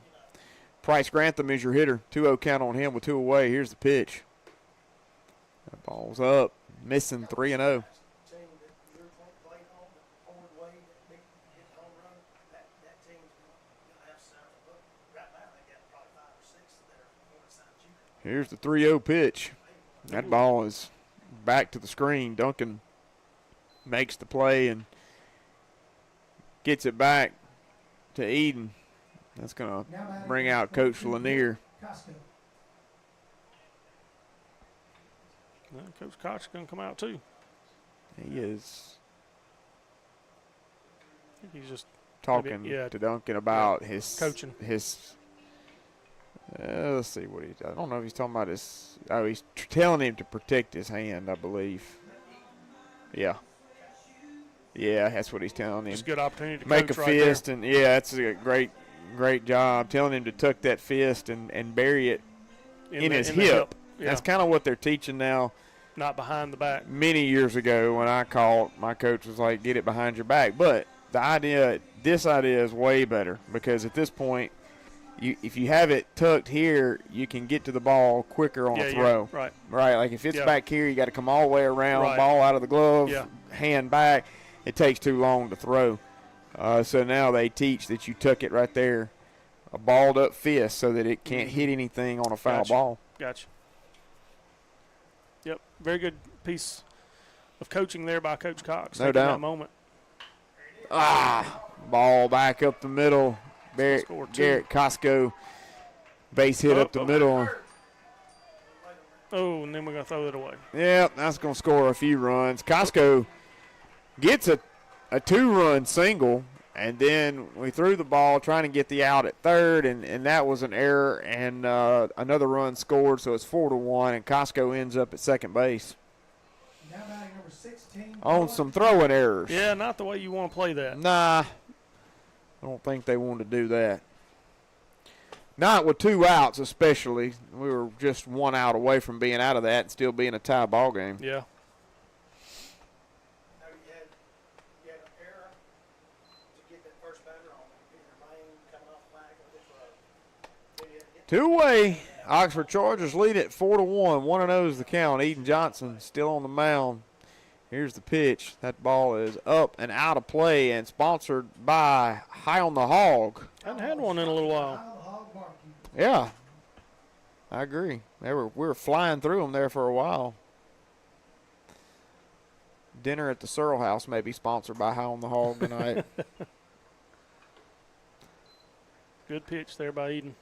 Price Grantham is your hitter. 2-0 count on him with 2 away. Here's the pitch. That ball's up. Missing 3-0. Here's the 3-0 pitch. That ball is back to the screen. Duncan makes the play and gets it back to Eden. That's going to bring out Coach Lanier. Well, Coach Koch is going to come out too. He is. I think he's just talking to Duncan about his coaching. Let's see what I don't know if he's talking about his. Oh, he's telling him to protect his hand, I believe. Yeah, that's what he's telling him. It's a good opportunity to make a coach fist, right there. and that's a great job. Telling him to tuck that fist and bury it in his hip. Yeah. That's kind of what they're teaching now. Not behind the back. Many years ago when I called, my coach was like, get it behind your back. But this idea is way better because at this point, if you have it tucked here, you can get to the ball quicker on a throw. Right. Right. Like if it's back here, you got to come all the way around, ball out of the glove, hand back, it takes too long to throw. So now they teach that you tuck it right there, a balled up fist, so that it can't hit anything on a foul ball. Gotcha. Yep, very good piece of coaching there by Coach Cox. No doubt. That moment. Ball back up the middle. Garrett Costco base hit up the middle. Oh, and then we're going to throw it away. Yeah, that's going to score a few runs. Costco gets a 2-run single, and then we threw the ball trying to get the out at third, and that was an error, and another run scored, so it's 4-1, and Costco ends up at second base. Now batting number 16. On some throwing errors. Yeah, not the way you want to play that. Nah, I don't think they wanted to do that. Not with 2 outs, especially. We were just 1 out away from being out of that and still being a tie ball game. Yeah. Now you had an error to get that first batter on. Either Lane coming off the back or this road. Two-way. Oxford Chargers lead it 4-1. 1-0 is the count. Eden Johnson still on the mound. Here's the pitch. That ball is up and out of play and sponsored by High on the Hog. Hadn't had one in a little while. Yeah, I agree. We were flying through them there for a while. Dinner at the Searle House may be sponsored by High on the Hog tonight. Good pitch there by Eden.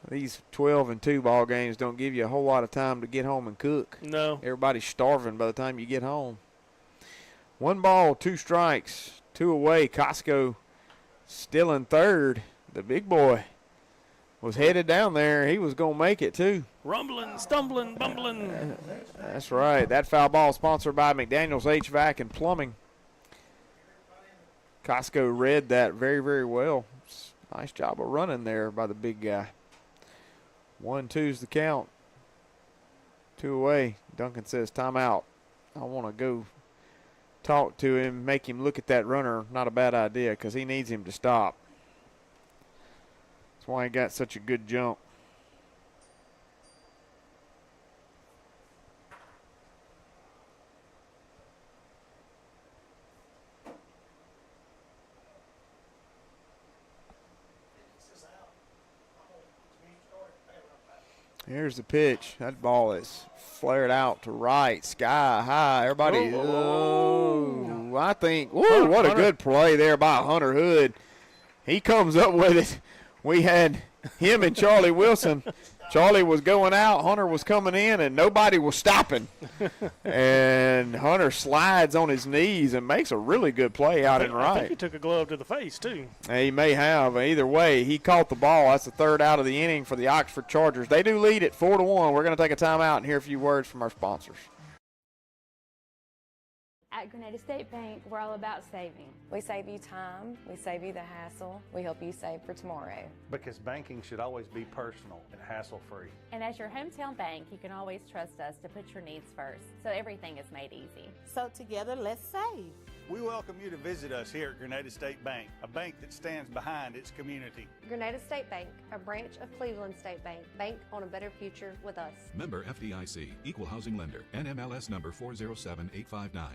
These 12-2 ball games don't give you a whole lot of time to get home and cook. No. Everybody's starving by the time you get home. 1 ball, 2 strikes, 2 away. Costco still in third. The big boy was headed down there. He was going to make it, too. Rumbling, stumbling, bumbling. That's right. That foul ball sponsored by McDaniels HVAC and Plumbing. Costco read that very, very well. Nice job of running there by the big guy. 1-2's the count. 2 away. Duncan says timeout. I want to go talk to him, make him look at that runner. Not a bad idea because he needs him to stop. That's why he got such a good jump. Here's the pitch. That ball is flared out to right, sky high. Everybody, I think, what a good play there by Hunter Hood. He comes up with it. We had him and Charlie Wilson. Charlie was going out, Hunter was coming in, and nobody was stopping. And Hunter slides on his knees and makes a really good play out and right. I think he took a glove to the face, too. He may have. Either way, he caught the ball. That's the 3rd out of the inning for the Oxford Chargers. They do lead it 4-1. We're going to take a timeout and hear a few words from our sponsors. At Grenada State Bank, we're all about saving. We save you time, we save you the hassle, we help you save for tomorrow. Because banking should always be personal and hassle-free. And as your hometown bank, you can always trust us to put your needs first, so everything is made easy. So together, let's save. We welcome you to visit us here at Grenada State Bank, a bank that stands behind its community. Grenada State Bank, a branch of Cleveland State Bank. Bank on a better future with us. Member FDIC, Equal Housing Lender, NMLS number 407859.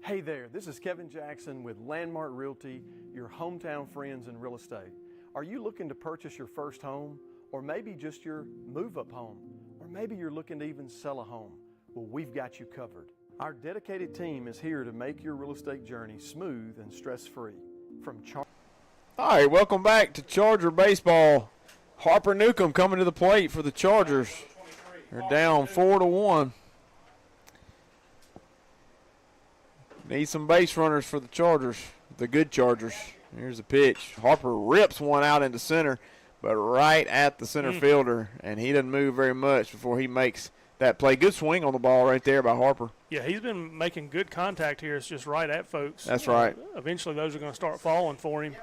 Hey there, this is Kevin Jackson with Landmark Realty, your hometown friends in real estate. Are you looking to purchase your first home, or maybe just your move-up home, or maybe you're looking to even sell a home? Well, we've got you covered. Our dedicated team is here to make your real estate journey smooth and stress-free. All right, welcome back to Charger baseball. Harper Newcomb coming to the plate for the Chargers. They're down 4-1. Need some base runners for the Chargers, the good Chargers. Here's the pitch. Harper rips one out into center. but right at the center fielder, and he doesn't move very much before he makes that play. Good swing on the ball right there by Harper. Yeah, he's been making good contact here. It's just right at folks. That's right. Eventually those are going to start falling for him.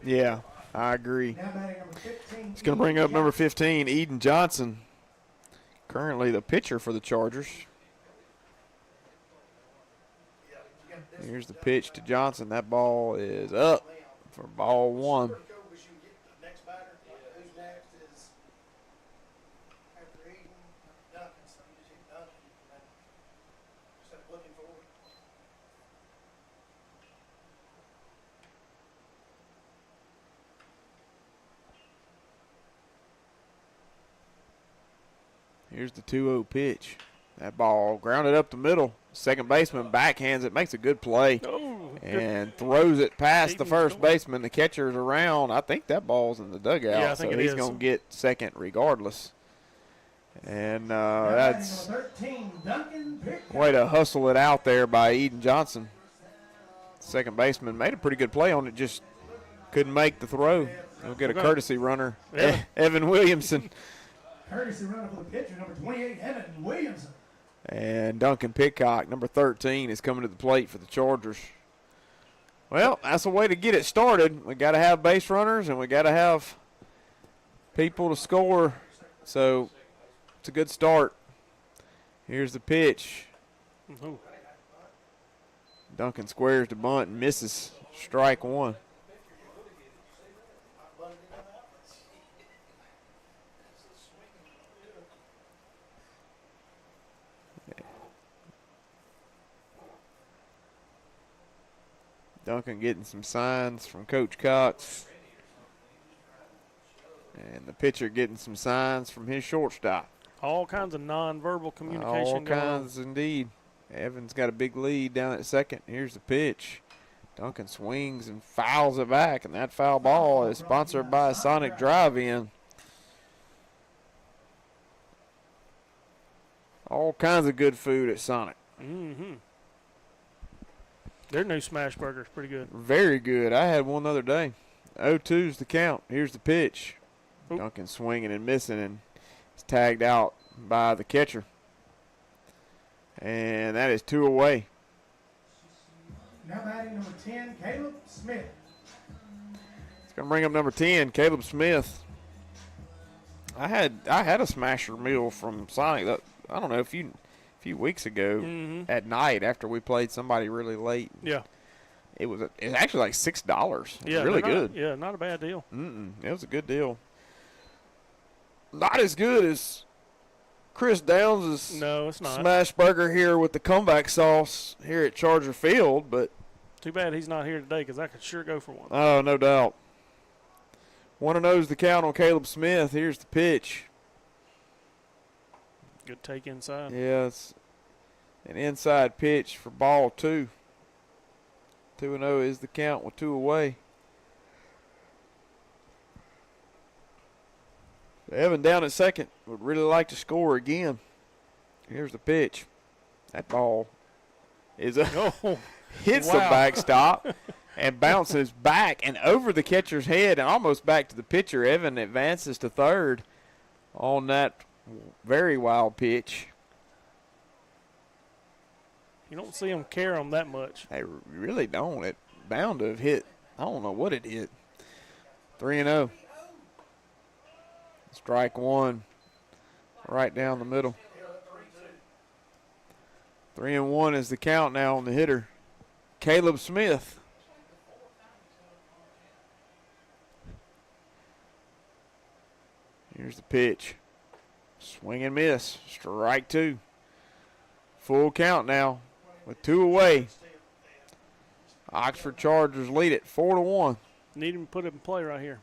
Yeah, I agree. He's going to bring up number 15, Eden Johnson, currently the pitcher for the Chargers. Here's the pitch to Johnson. That ball is up for ball one. Here's the 2-0 pitch. That ball grounded up the middle. Second baseman backhands it, makes a good play, and throws it past the first baseman. The catcher's around. I think that ball's in the dugout, yeah, I think so he's going to get second regardless. And that's way to hustle it out there by Eden Johnson. Second baseman made a pretty good play on it, just couldn't make the throw. He'll get a courtesy runner, Evan Williamson. Courtesy runner for the pitcher, number 28, Evan Williamson. And Duncan Pitcock, number 13, is coming to the plate for the Chargers. Well, that's a way to get it started. We got to have base runners, and we got to have people to score. So it's a good start. Here's the pitch. Duncan squares the bunt and misses. Strike one. Duncan getting some signs from Coach Cox. And the pitcher getting some signs from his shortstop. All kinds of nonverbal communication All going on. kinds, indeed. Evans got a big lead down at second. Here's the pitch. Duncan swings and fouls it back, and that foul ball is sponsored by Sonic Drive-In. All kinds of good food at Sonic. Mm-hmm. Their new smash burger is pretty good. Very good. I had one the other day. 0-2's the count. Here's the pitch. Oop. Duncan swinging and missing, and it's tagged out by the catcher. And that is 2 away. Now batting number 10, Caleb Smith. It's going to bring up number 10, Caleb Smith. I had a smasher meal from Sonic. I don't know, a few weeks ago at night after we played somebody really late. Yeah. It was actually like $6. Yeah, really good. Yeah, not a bad deal. It was a good deal. Not as good as Chris Downs' no, it's not. smash burger here with the comeback sauce here at Charger Field, but too bad he's not here today because I could sure go for one. Oh, no doubt. 1-0's the count on Caleb Smith. Here's the pitch. Good take inside. Yeah, it's an inside pitch for ball 2. 2-0 is the count with 2 away. Evan down at second would really like to score again. Here's the pitch. That ball is hits the backstop and bounces back and over the catcher's head and almost back to the pitcher. Evan advances to third on that very wild pitch. You don't see them care them that much. They really don't. It bound to have hit. I don't know what it hit. 3-0. Strike one. Right down the middle. 3-1 is the count now on the hitter, Caleb Smith. Here's the pitch. Swing and miss. Strike 2. Full count now with 2 away. Oxford Chargers lead it 4-1. Need him to put it in play right here.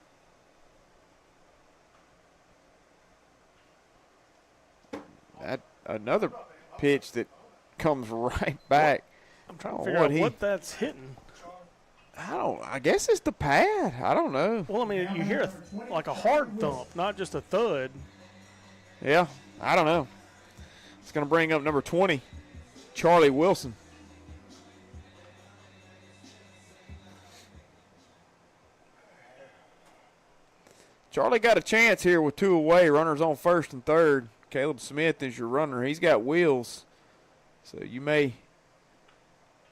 That another pitch that comes right back. I'm trying to figure out what that's hitting. I guess it's the pad. I don't know. Well, I mean, you hear like a hard thump, not just a thud. Yeah, I don't know. It's going to bring up number 20, Charlie Wilson. Charlie got a chance here with 2 away. Runners on first and third. Caleb Smith is your runner. He's got wheels. So you may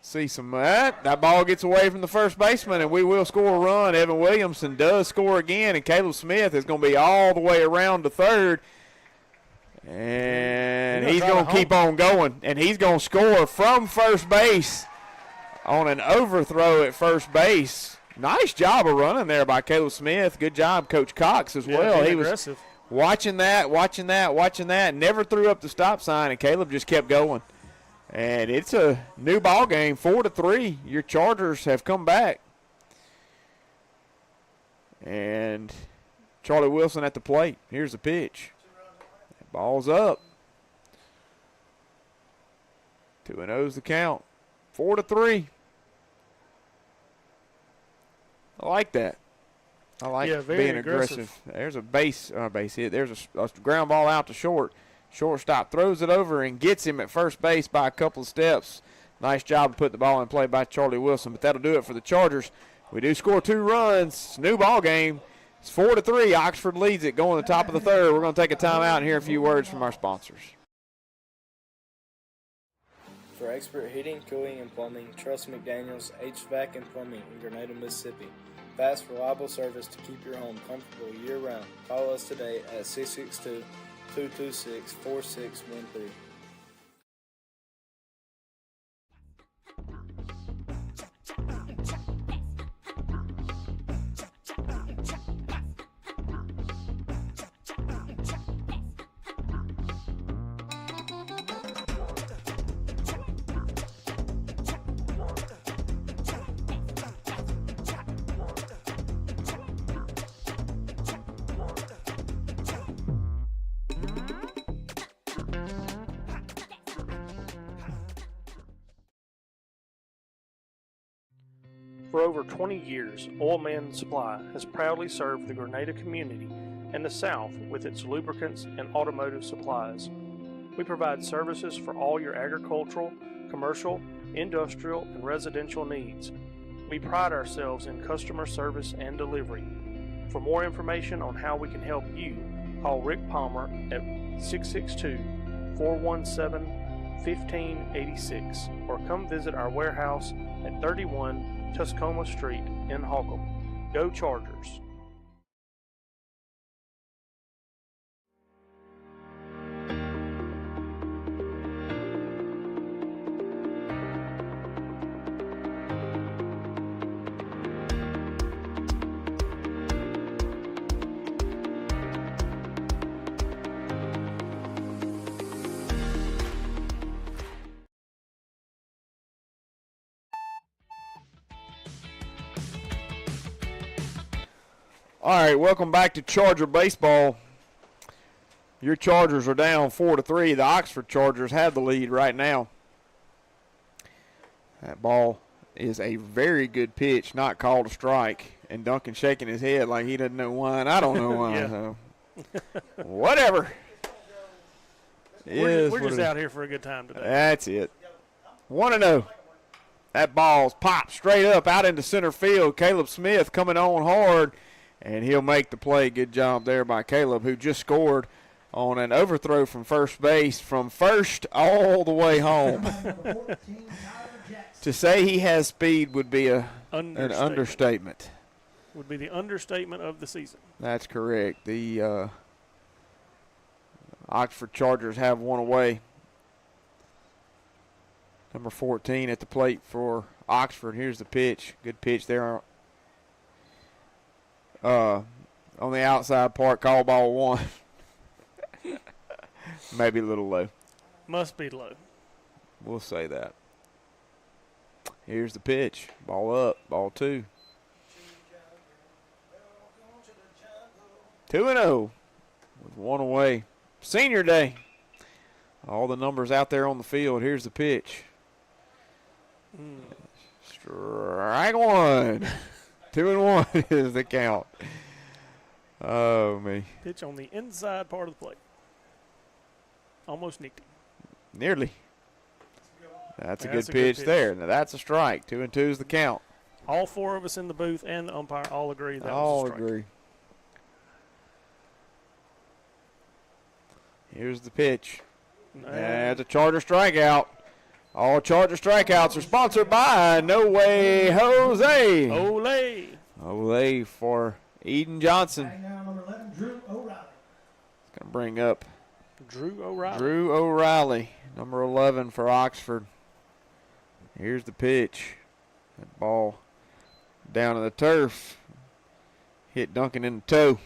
see some of that. That ball gets away from the first baseman, and we will score a run. Evan Williamson does score again, and Caleb Smith is going to be all the way around to third. And he's going to keep on going, and he's going to score from first base on an overthrow at first base. Nice job of running there by Caleb Smith. Good job, Coach Cox, as well. He was watching that, never threw up the stop sign, and Caleb just kept going. And it's a new ball game, 4-3. Your Chargers have come back. And Charlie Wilson at the plate. Here's the pitch. Ball's up. 2-0's the count. 4-3. I like that. I like being aggressive. There's a base hit. There's a ground ball out to short. Shortstop throws it over and gets him at first base by a couple of steps. Nice job to put the ball in play by Charlie Wilson, but that'll do it for the Chargers. We do score 2 runs. New ball game. It's 4-3. Oxford leads it going to the top of the third. We're going to take a timeout and hear a few words from our sponsors. For expert heating, cooling, and plumbing, trust McDaniels HVAC and Plumbing in Grenada, Mississippi. Fast, reliable service to keep your home comfortable year-round. Call us today at 662-226-4613. For over 20 years, Oil Man Supply has proudly served the Grenada community and the South with its lubricants and automotive supplies. We provide services for all your agricultural, commercial, industrial, and residential needs. We pride ourselves in customer service and delivery. For more information on how we can help you, call Rick Palmer at 662-417-1586 or come visit our warehouse at 31 Tuscoma Street in Holcomb. Go Chargers! All right, welcome back to Charger Baseball. Your Chargers are down 4-3. The Oxford Chargers have the lead right now. That ball is a very good pitch, not called a strike. And Duncan shaking his head like he doesn't know why, and I don't know why. So. Whatever. We're just out here for a good time today. That's it. 1-0. That ball's popped straight up out into center field. Caleb Smith coming on hard. And he'll make the play. Good job there by Caleb, who just scored on an overthrow from first base from first all the way home. To say he has speed would be an understatement. Would be the understatement of the season. That's correct. The Oxford Chargers have one away. Number 14 at the plate for Oxford. Here's the pitch. Good pitch there. On the outside part, call ball 1. Maybe a little low. Must be low. We'll say that. Here's the pitch. Ball up. Ball 2. 2-0 with one away. Senior day. All the numbers out there on the field. Here's the pitch. Strike 1. 2-1 is the count. Oh, me. Pitch on the inside part of the plate. Almost nicked him. Nearly. That's a good pitch there. Now, that's a strike. 2-2 is the count. All 4 of us in the booth and the umpire all agree that all was a strike. Agree. Here's the pitch. That's a Charger strikeout. All Charger strikeouts are sponsored by No Way Jose. Olay. Olay for Eden Johnson. Now number 11, Drew O'Reilly. It's going to bring up Drew O'Reilly. Drew O'Reilly, number 11 for Oxford. Here's the pitch. That ball down to the turf. Hit Duncan in the toe.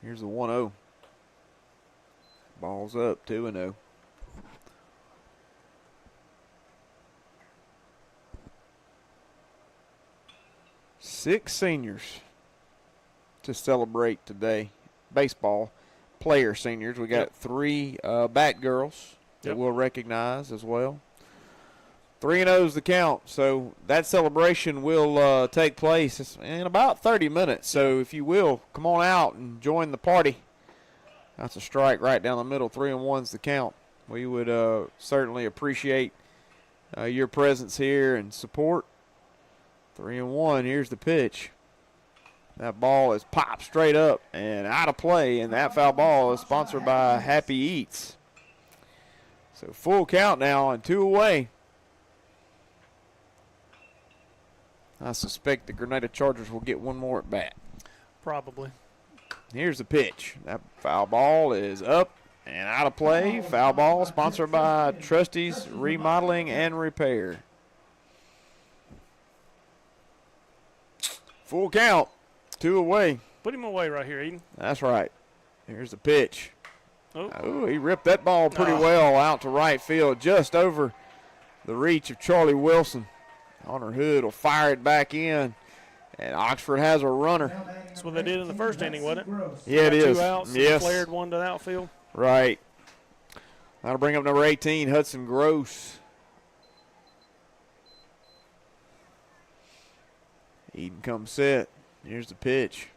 Here's the 1-0. Ball's up, 2-0. Six seniors to celebrate today. Baseball player seniors. We got three bat girls that we'll recognize as well. 3-0 is the count, so that celebration will take place in about 30 minutes. So if you will, come on out and join the party. That's a strike right down the middle. 3-1's the count. We would certainly appreciate your presence here and support. 3-1, here's the pitch. That ball is popped straight up and out of play, and that foul ball is sponsored by Happy Eats. So full count now and 2 away. I suspect the Grenada Chargers will get one more at bat. Probably. Here's the pitch. That foul ball is up and out of play. Foul ball sponsored by Trustees Remodeling and Repair. Full count. 2 away. Put him away right here, Eden. That's right. Here's the pitch. Oh, he ripped that ball pretty well out to right field, just over the reach of Charlie Wilson. Hunter Hood will fire it back in, and Oxford has a runner. That's what they did in the first inning, wasn't it? Yeah, it is. 2 outs, yes. Flared one to the outfield. Right. That'll bring up number 18, Hudson Gross. Eden comes set. Here's the pitch.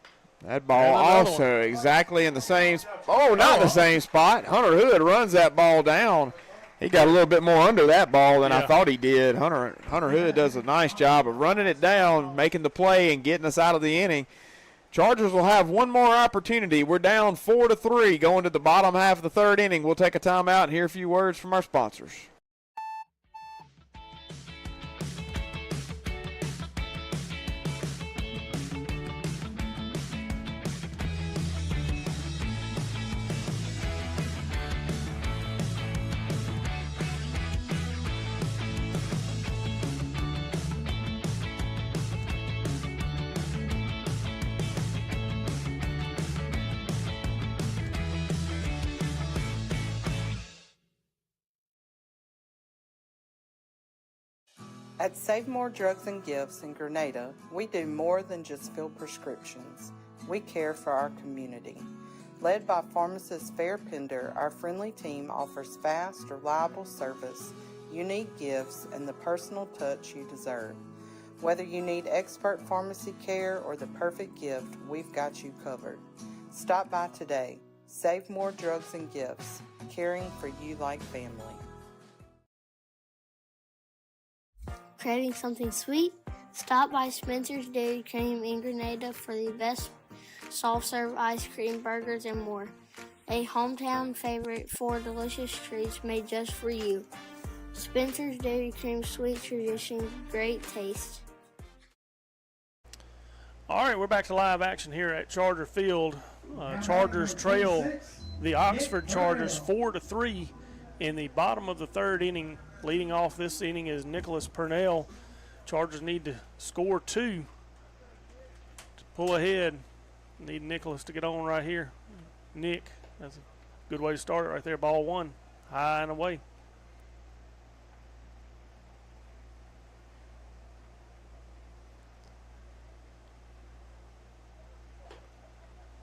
That ball also exactly in the same spot. Oh, not the same spot. Hunter Hood runs that ball down. He got a little bit more under that ball than I thought he did. Hunter Hood does a nice job of running it down, making the play, and getting us out of the inning. Chargers will have one more opportunity. We're down 4-3 going to the bottom half of the third inning. We'll take a timeout and hear a few words from our sponsors. At Save More Drugs and Gifts in Grenada, we do more than just fill prescriptions. We care for our community. Led by pharmacist Fair Pender, our friendly team offers fast, reliable service, unique gifts, and the personal touch you deserve. Whether you need expert pharmacy care or the perfect gift, we've got you covered. Stop by today. Save More Drugs and Gifts, caring for you like family. Craving something sweet? Stop by Spencer's Dairy Cream in Grenada for the best soft-serve ice cream, burgers, and more. A hometown favorite for delicious treats made just for you. Spencer's Dairy Cream, sweet tradition, great taste. All right, we're back to live action here at Charger Field. Chargers trail the Oxford Chargers 4-3 in the bottom of the third inning. Leading off this inning is Nicholas Purnell. Chargers need to score 2 to pull ahead. Need Nicholas to get on right here. Nick, that's a good way to start it right there. Ball 1, high and away.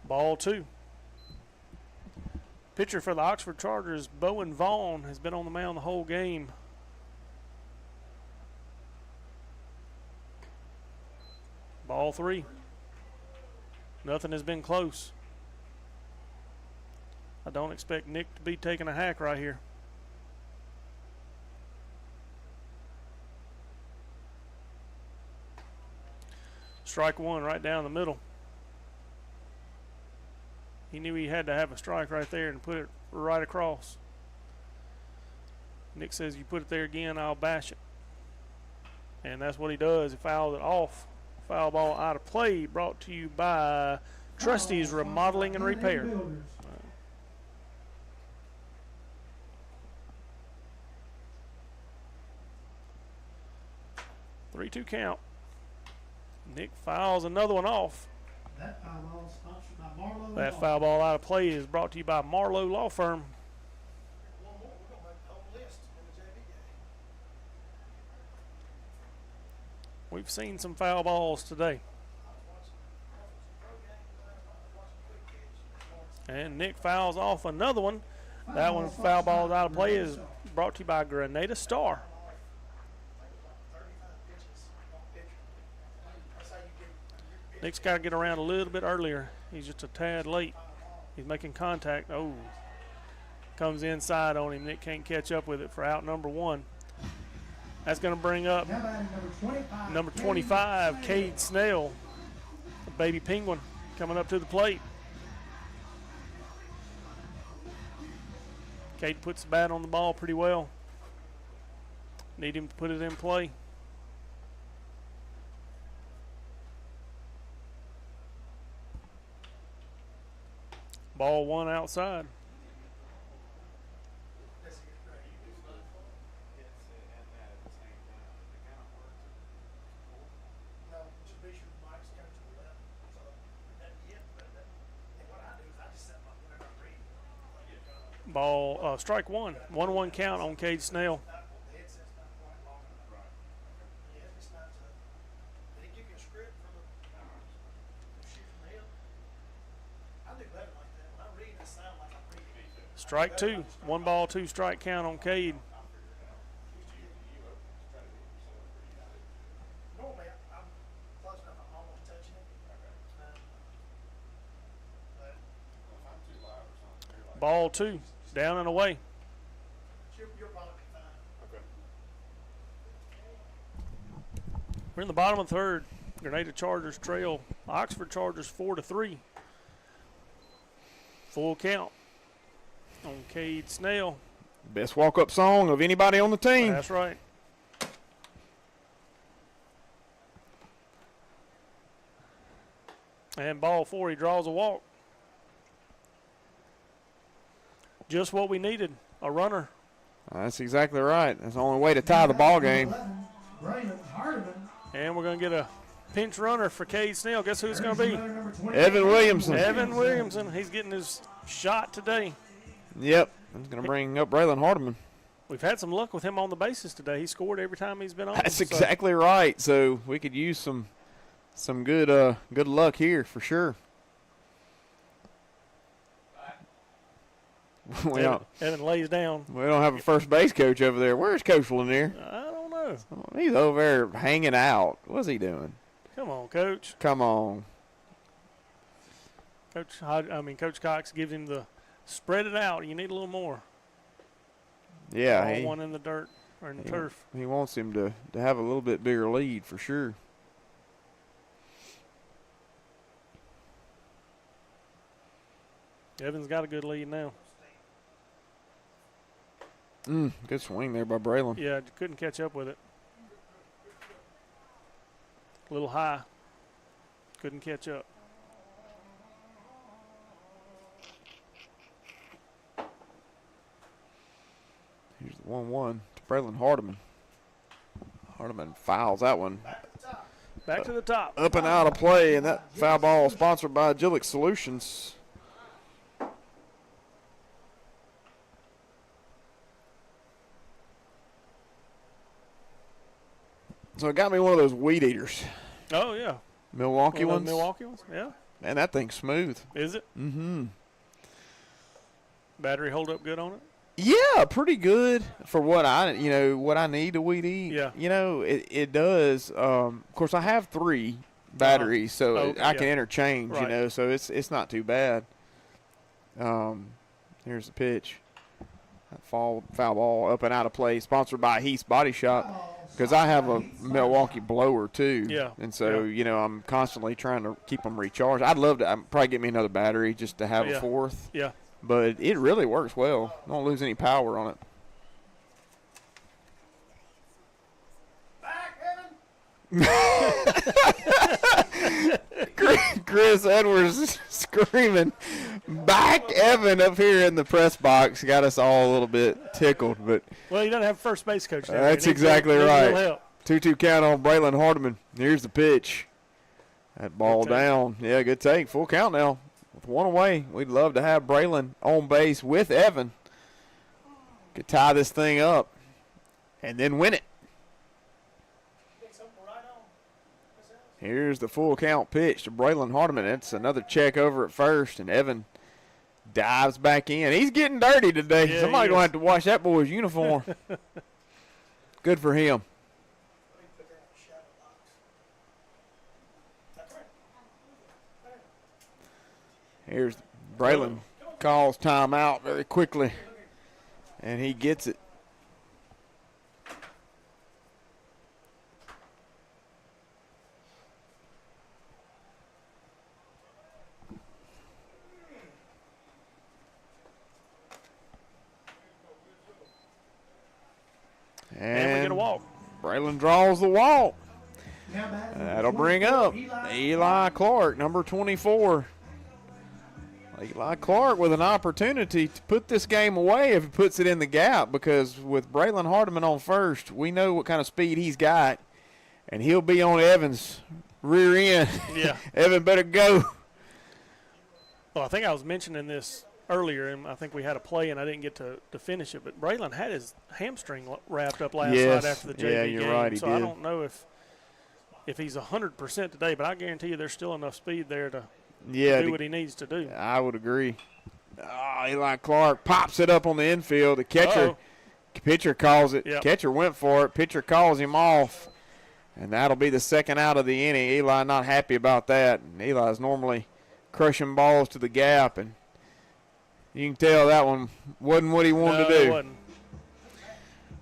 Ball 2. Pitcher for the Oxford Chargers, Bowen Vaughn, has been on the mound the whole game. Ball 3. Nothing has been close. I don't expect Nick to be taking a hack right here. Strike one right down the middle. He knew he had to have a strike right there and put it right across. Nick says, you put it there again, I'll bash it. And that's what he does. He fouled it off. Foul ball out of play, brought to you by Trustees Remodeling and Repair. 3-2 count. Nick fouls another one off. That foul ball sponsored by Marlowe. That foul ball out of play is brought to you by Marlowe Law Firm. One more, we're going to make the whole list in the JV game. We've seen some foul balls today. And Nick fouls off another one. That one, foul ball out of play, is brought to you by Grenada Star. Nick's got to get around a little bit earlier. He's just a tad late. He's making contact. Oh, comes inside on him. Nick can't catch up with it for out number one. That's going to bring up number 25, Cade Snell, the baby penguin, coming up to the plate. Cade puts the bat on the ball pretty well. Need him to put it in play. Ball one outside. Ball, strike one. 1-1 count on Cade Snell. Strike two. 1 ball, 2 strike count on Cade. Ball 2. Down and away. We're in the bottom of the third. Grenada Chargers trail Oxford Chargers 4-3. Full count on Cade Snell. Best walk-up song of anybody on the team. That's right. And ball 4, he draws a walk. Just what we needed, a runner. That's exactly right. That's the only way to tie the ball game. And we're going to get a pinch runner for Cade Snell. Guess who it's going to be? Evan Williamson. Evan Williamson. He's getting his shot today. Yep. That's going to bring up Braylon Hardiman. We've had some luck with him on the bases today. He scored every time he's been on. That's exactly right. So we could use some good luck here for sure. Evan lays down. We don't have a first base coach over there. Where's Coach Lanier? I don't know. He's over there hanging out. What's he doing? Come on, Coach. Come on. Coach Cox gives him the spread it out. You need a little more. Yeah. One in the dirt or in the turf. He wants him to have a little bit bigger lead for sure. Evan's got a good lead now. Good swing there by Braylon. Yeah, couldn't catch up with it. A little high. Couldn't catch up. Here's the 1-1 to Braylon Hardiman. Hardiman fouls that one. Back to the top. Up and out of play, and that foul ball sponsored by Agilic Solutions. So it got me one of those weed eaters. Oh, yeah. Milwaukee ones? Milwaukee ones, yeah. Man, that thing's smooth. Is it? Mm-hmm. Battery hold up good on it? Yeah, pretty good for what I need to weed eat. Yeah. It does. Of course, I have 3 batteries, so I can interchange, right. So it's not too bad. Here's the pitch. That foul ball up and out of play, sponsored by Heath's Body Shop. because I have a Milwaukee blower too. Yeah. And so, I'm constantly trying to keep them recharged. I'd love to probably get me another battery just to have a fourth. Yeah. But it really works well. Don't lose any power on it. Chris Edwards screaming, "Back Evan!" up here in the press box. Got us all a little bit tickled, but well, he doesn't have first base coach there. That's exactly right. 2-2 count on Braylon Hardeman. Here's the pitch. That ball down. Yeah, good take. Full count now. With one away, we'd love to have Braylon on base with Evan. Could tie this thing up and then win it. Here's the full count pitch to Braylon Hardeman. That's another check over at first, and Evan dives back in. He's getting dirty today. Yeah, Somebody's going to have to wash that boy's uniform. Good for him. Here's Braylon calls timeout very quickly, and he gets it. And we get a walk. Braylon draws the walk. That'll bring up Eli Clark, number 24. Eli Clark with an opportunity to put this game away if he puts it in the gap, because with Braylon Hardeman on first, we know what kind of speed he's got, and he'll be on Evans' rear end. Yeah. Evan better go. Well, I think I was mentioning this earlier, and I think we had a play, and I didn't get to finish it, but Braylon had his hamstring wrapped up last night after the JV yeah, you're game. right, he so did. I don't know if he's 100% today, but I guarantee you there's still enough speed there to do what he needs to do. I would agree. Eli Clark pops it up on the infield. The pitcher calls it. Yep. Catcher went for it. Pitcher calls him off, and that'll be the second out of the inning. Eli not happy about that. And Eli's normally crushing balls to the gap, and you can tell that one wasn't what he wanted to do. It wasn't.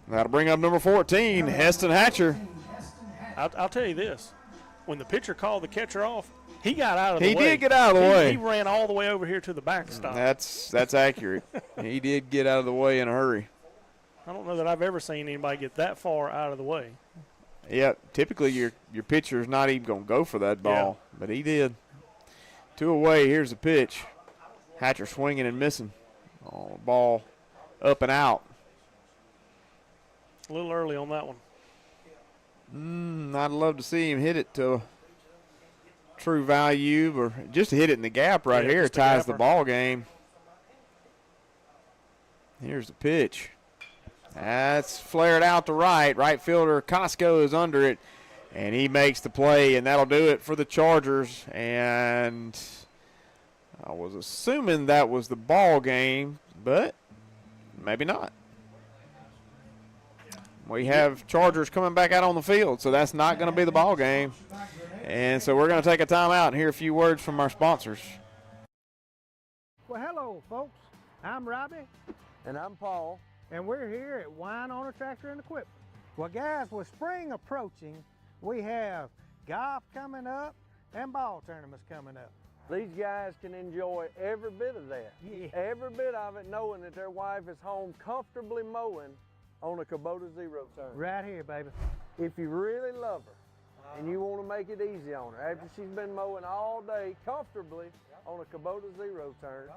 That'll bring up number 14, Heston Hatcher. I'll tell you this. When the pitcher called the catcher off, he got out of the way. He did get out of the way. He ran all the way over here to the backstop. That's accurate. He did get out of the way in a hurry. I don't know that I've ever seen anybody get that far out of the way. Yeah, typically your pitcher's not even going to go for that ball, but he did. 2 away, here's the pitch. Hatcher swinging and missing. Oh, ball up and out. A little early on that one. I'd love to see him hit it to true value, or just hit it in the gap right here. Ties the ball game. Here's the pitch. That's flared out to right. Right fielder Costco is under it, and he makes the play, and that'll do it for the Chargers. And I was assuming that was the ball game, but maybe not. We have Chargers coming back out on the field, so that's not going to be the ball game. And so we're going to take a timeout and hear a few words from our sponsors. Well, hello, folks. I'm Robbie. And I'm Paul. And we're here at Wine Owner Tractor and Equipment. Well, guys, with spring approaching, we have golf coming up and ball tournaments coming up. These guys can enjoy every bit of that. Yeah. Every bit of it, knowing that their wife is home comfortably mowing on a Kubota zero turn. Right here, baby. If you really love her and you want to make it easy on her, after she's been mowing all day comfortably on a Kubota zero turn,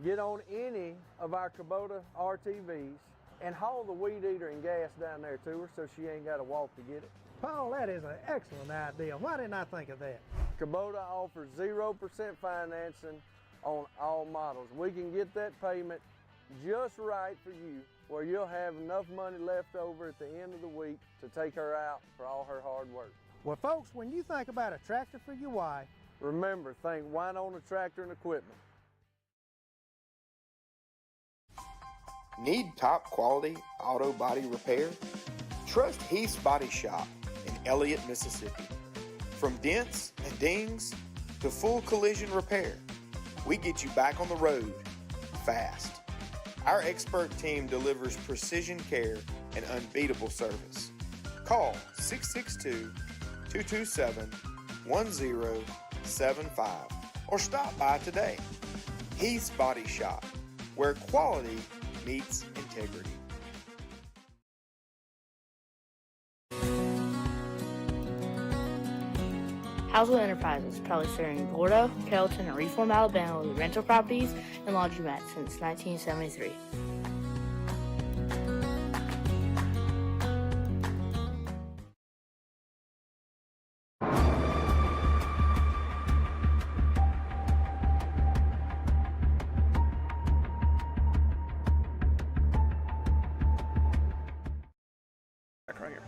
get on any of our Kubota RTVs and haul the weed eater and gas down there to her so she ain't got to walk to get it. Paul, that is an excellent idea. Why didn't I think of that? Kubota offers 0% financing on all models. We can get that payment just right for you, where you'll have enough money left over at the end of the week to take her out for all her hard work. Well, folks, when you think about a tractor for your wife, remember, think Wine Owner Tractor and Equipment. Need top quality auto body repair? Trust Heath's Body Shop in Elliott, Mississippi. From dents and dings to full collision repair, we get you back on the road fast. Our expert team delivers precision care and unbeatable service. Call 662-227-1075 or stop by today. Heath's Body Shop, where quality meets integrity. Housewell Enterprises, proudly serving Gordo, Carrollton, and Reform, Alabama with rental properties and laundromats since 1973. Right here.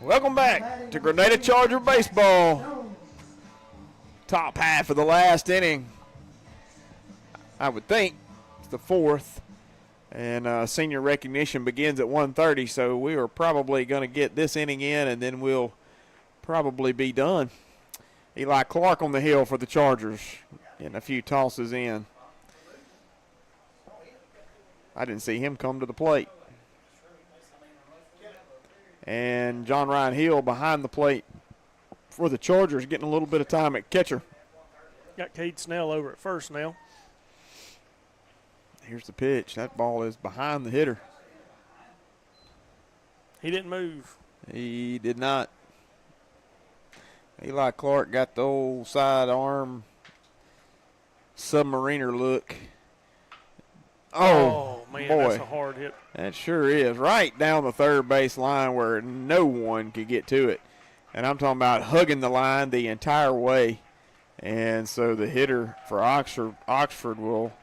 Welcome back to Grenada Charger Baseball. Top half of the last inning. I would think it's the fourth. And senior recognition begins at 1:30, so we are probably going to get this inning in, and then we'll probably be done. Eli Clark on the hill for the Chargers, getting a few tosses in. I didn't see him come to the plate. And John Ryan Hill behind the plate for the Chargers, getting a little bit of time at catcher. Got Cade Snell over at first now. Here's the pitch. That ball is behind the hitter. He didn't move. He did not. Eli Clark got the old sidearm submariner look. Oh man, boy. that's a hard hit. That sure is. Right down the third base line where no one could get to it. And I'm talking about hugging the line the entire way. And so the hitter for Oxford will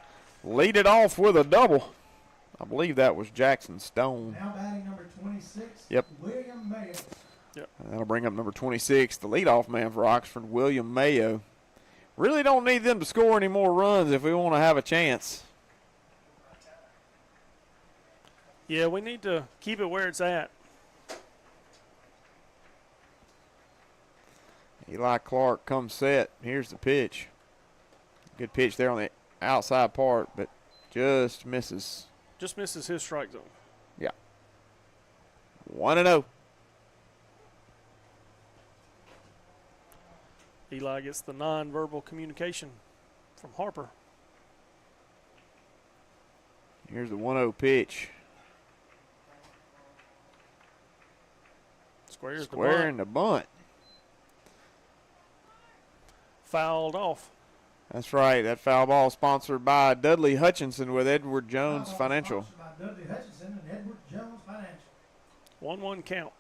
lead it off with a double. I believe that was Jackson Stone. Now batting number 26, Yep. William Mayo. Yep. That'll bring up number 26, the leadoff man for Oxford, William Mayo. Really don't need them to score any more runs if we want to have a chance. Yeah, we need to keep it where it's at. Eli Clark comes set. Here's the pitch. Good pitch there on the outside part, but just misses. Just misses his strike zone. Yeah. 1-0. Eli gets the nonverbal communication from Harper. Here's the 1-0 pitch. Squaring the bunt. Fouled off. That's right. That foul ball sponsored by Dudley Hutchinson with Edward Jones Financial. By Dudley Hutchinson and Edward Jones Financial. 1-1 count.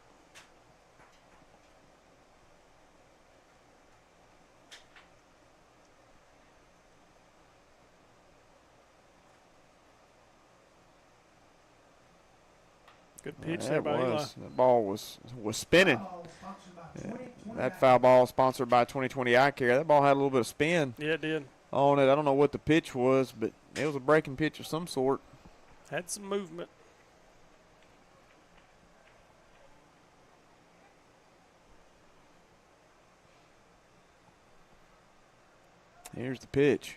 Good pitch there by Eli. That ball was spinning. That foul ball sponsored by 2020 Eye Care. That ball had a little bit of spin. Yeah, it did. On it. I don't know what the pitch was, but it was a breaking pitch of some sort. Had some movement. Here's the pitch.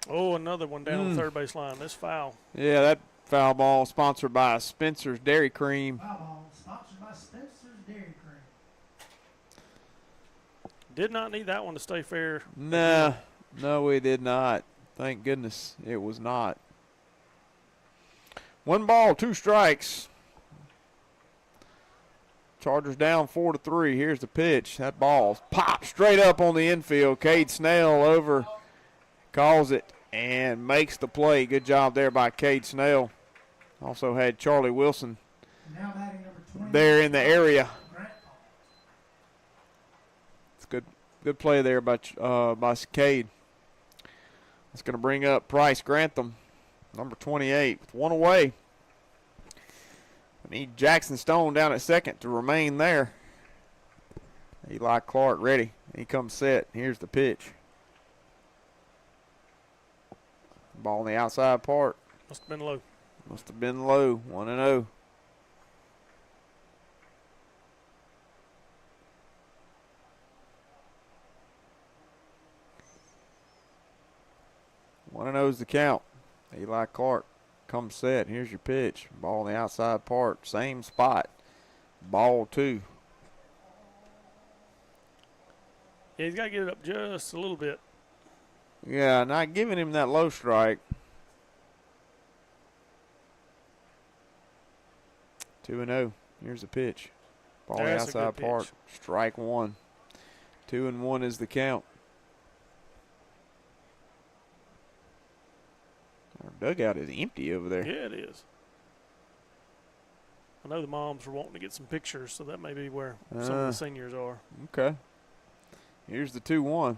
Oh, another one down the third base line. This foul. Yeah, that foul ball sponsored by Spencer's Dairy Cream. Foul ball sponsored by Spencer's Dairy Cream. Did not need that one to stay fair. Nah, no, we did not. Thank goodness it was not. 1 ball, 2 strikes. Chargers down 4-3. Here's the pitch. That ball popped straight up on the infield. Cade Snell over, calls it, and makes the play. Good job there by Cade Snell. Also had Charlie Wilson there in the area. It's good play there by Cade. It's going to bring up Price Grantham, number 28, with 1 away. We need Jackson Stone down at second to remain there. Eli Clark ready. He comes set. Here's the pitch. Ball on the outside part. Must have been low. Must have been low. 1-0. One and 0 is the count. Eli Clark comes set. Here's your pitch. Ball on the outside part. Same spot. Ball 2. Yeah, he's got to get it up just a little bit. Yeah, not giving him that low strike. 2-0. Here's the pitch. Ball That's a outside good park. pitch. Strike 1. 2-1 is the count. Our dugout is empty over there. Yeah, it is. I know the moms were wanting to get some pictures, so that may be where some of the seniors are. Okay. Here's the 2-1.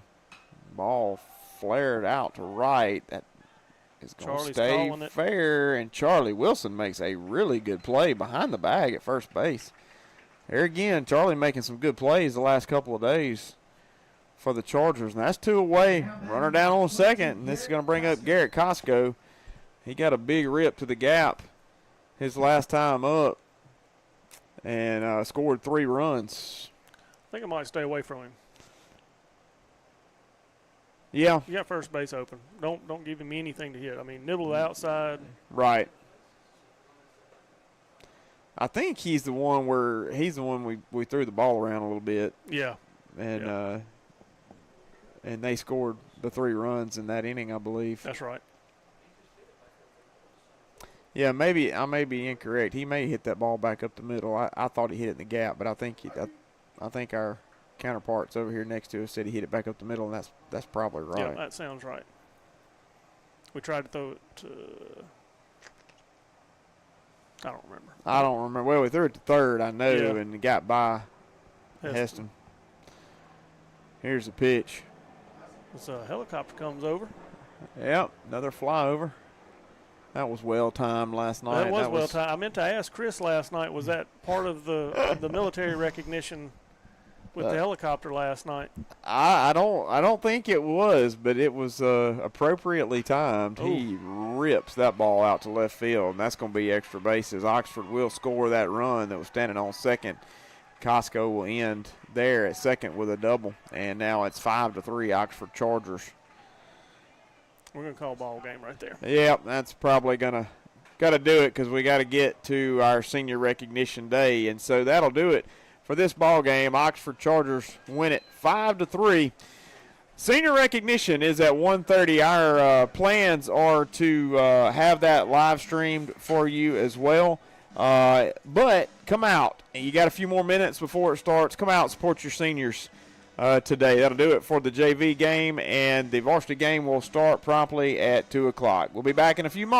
Ball flared out to right. That is going to stay fair, and Charlie Wilson makes a really good play behind the bag at first base. There again, Charlie making some good plays the last couple of days for the Chargers. And that's 2 away. Runner down on second, and this is going to bring up Garrett Costco. He got a big rip to the gap his last time up and scored 3 runs. I think I might stay away from him. Yeah. You got first base open. Don't give him anything to hit. I mean, nibble the outside. Right. I think he's the one we threw the ball around a little bit. Yeah. And and they scored the 3 runs in that inning, I believe. That's right. Yeah, maybe I may be incorrect. He may hit that ball back up the middle. I thought he hit it in the gap, but I think our counterparts over here next to us said he hit it back up the middle, and that's probably right. Yeah, that sounds right. We tried to throw it to I don't remember. Well, we threw it to third, I know, and it got by Heston. Here's the pitch. This helicopter comes over. Yep, another flyover. That was well timed last night. That was well timed. I meant to ask Chris last night, was that part of the military recognition with the helicopter last night? I don't think it was, but it was appropriately timed. Ooh. He rips that ball out to left field, and that's going to be extra bases. Oxford will score that run that was standing on second. Costco will end there at second with a double, and now it's 5-3 Oxford Chargers. We're going to call ball game right there. Yep, that's probably got to do it because we got to get to our senior recognition day, and so that'll do it for this ball game. Oxford Chargers win it 5-3. Senior recognition is at 1:30. Our plans are to have that live streamed for you as well. But come out. You got a few more minutes before it starts. Come out and support your seniors today. That'll do it for the JV game, and the varsity game will start promptly at 2 o'clock. We'll be back in a few moments.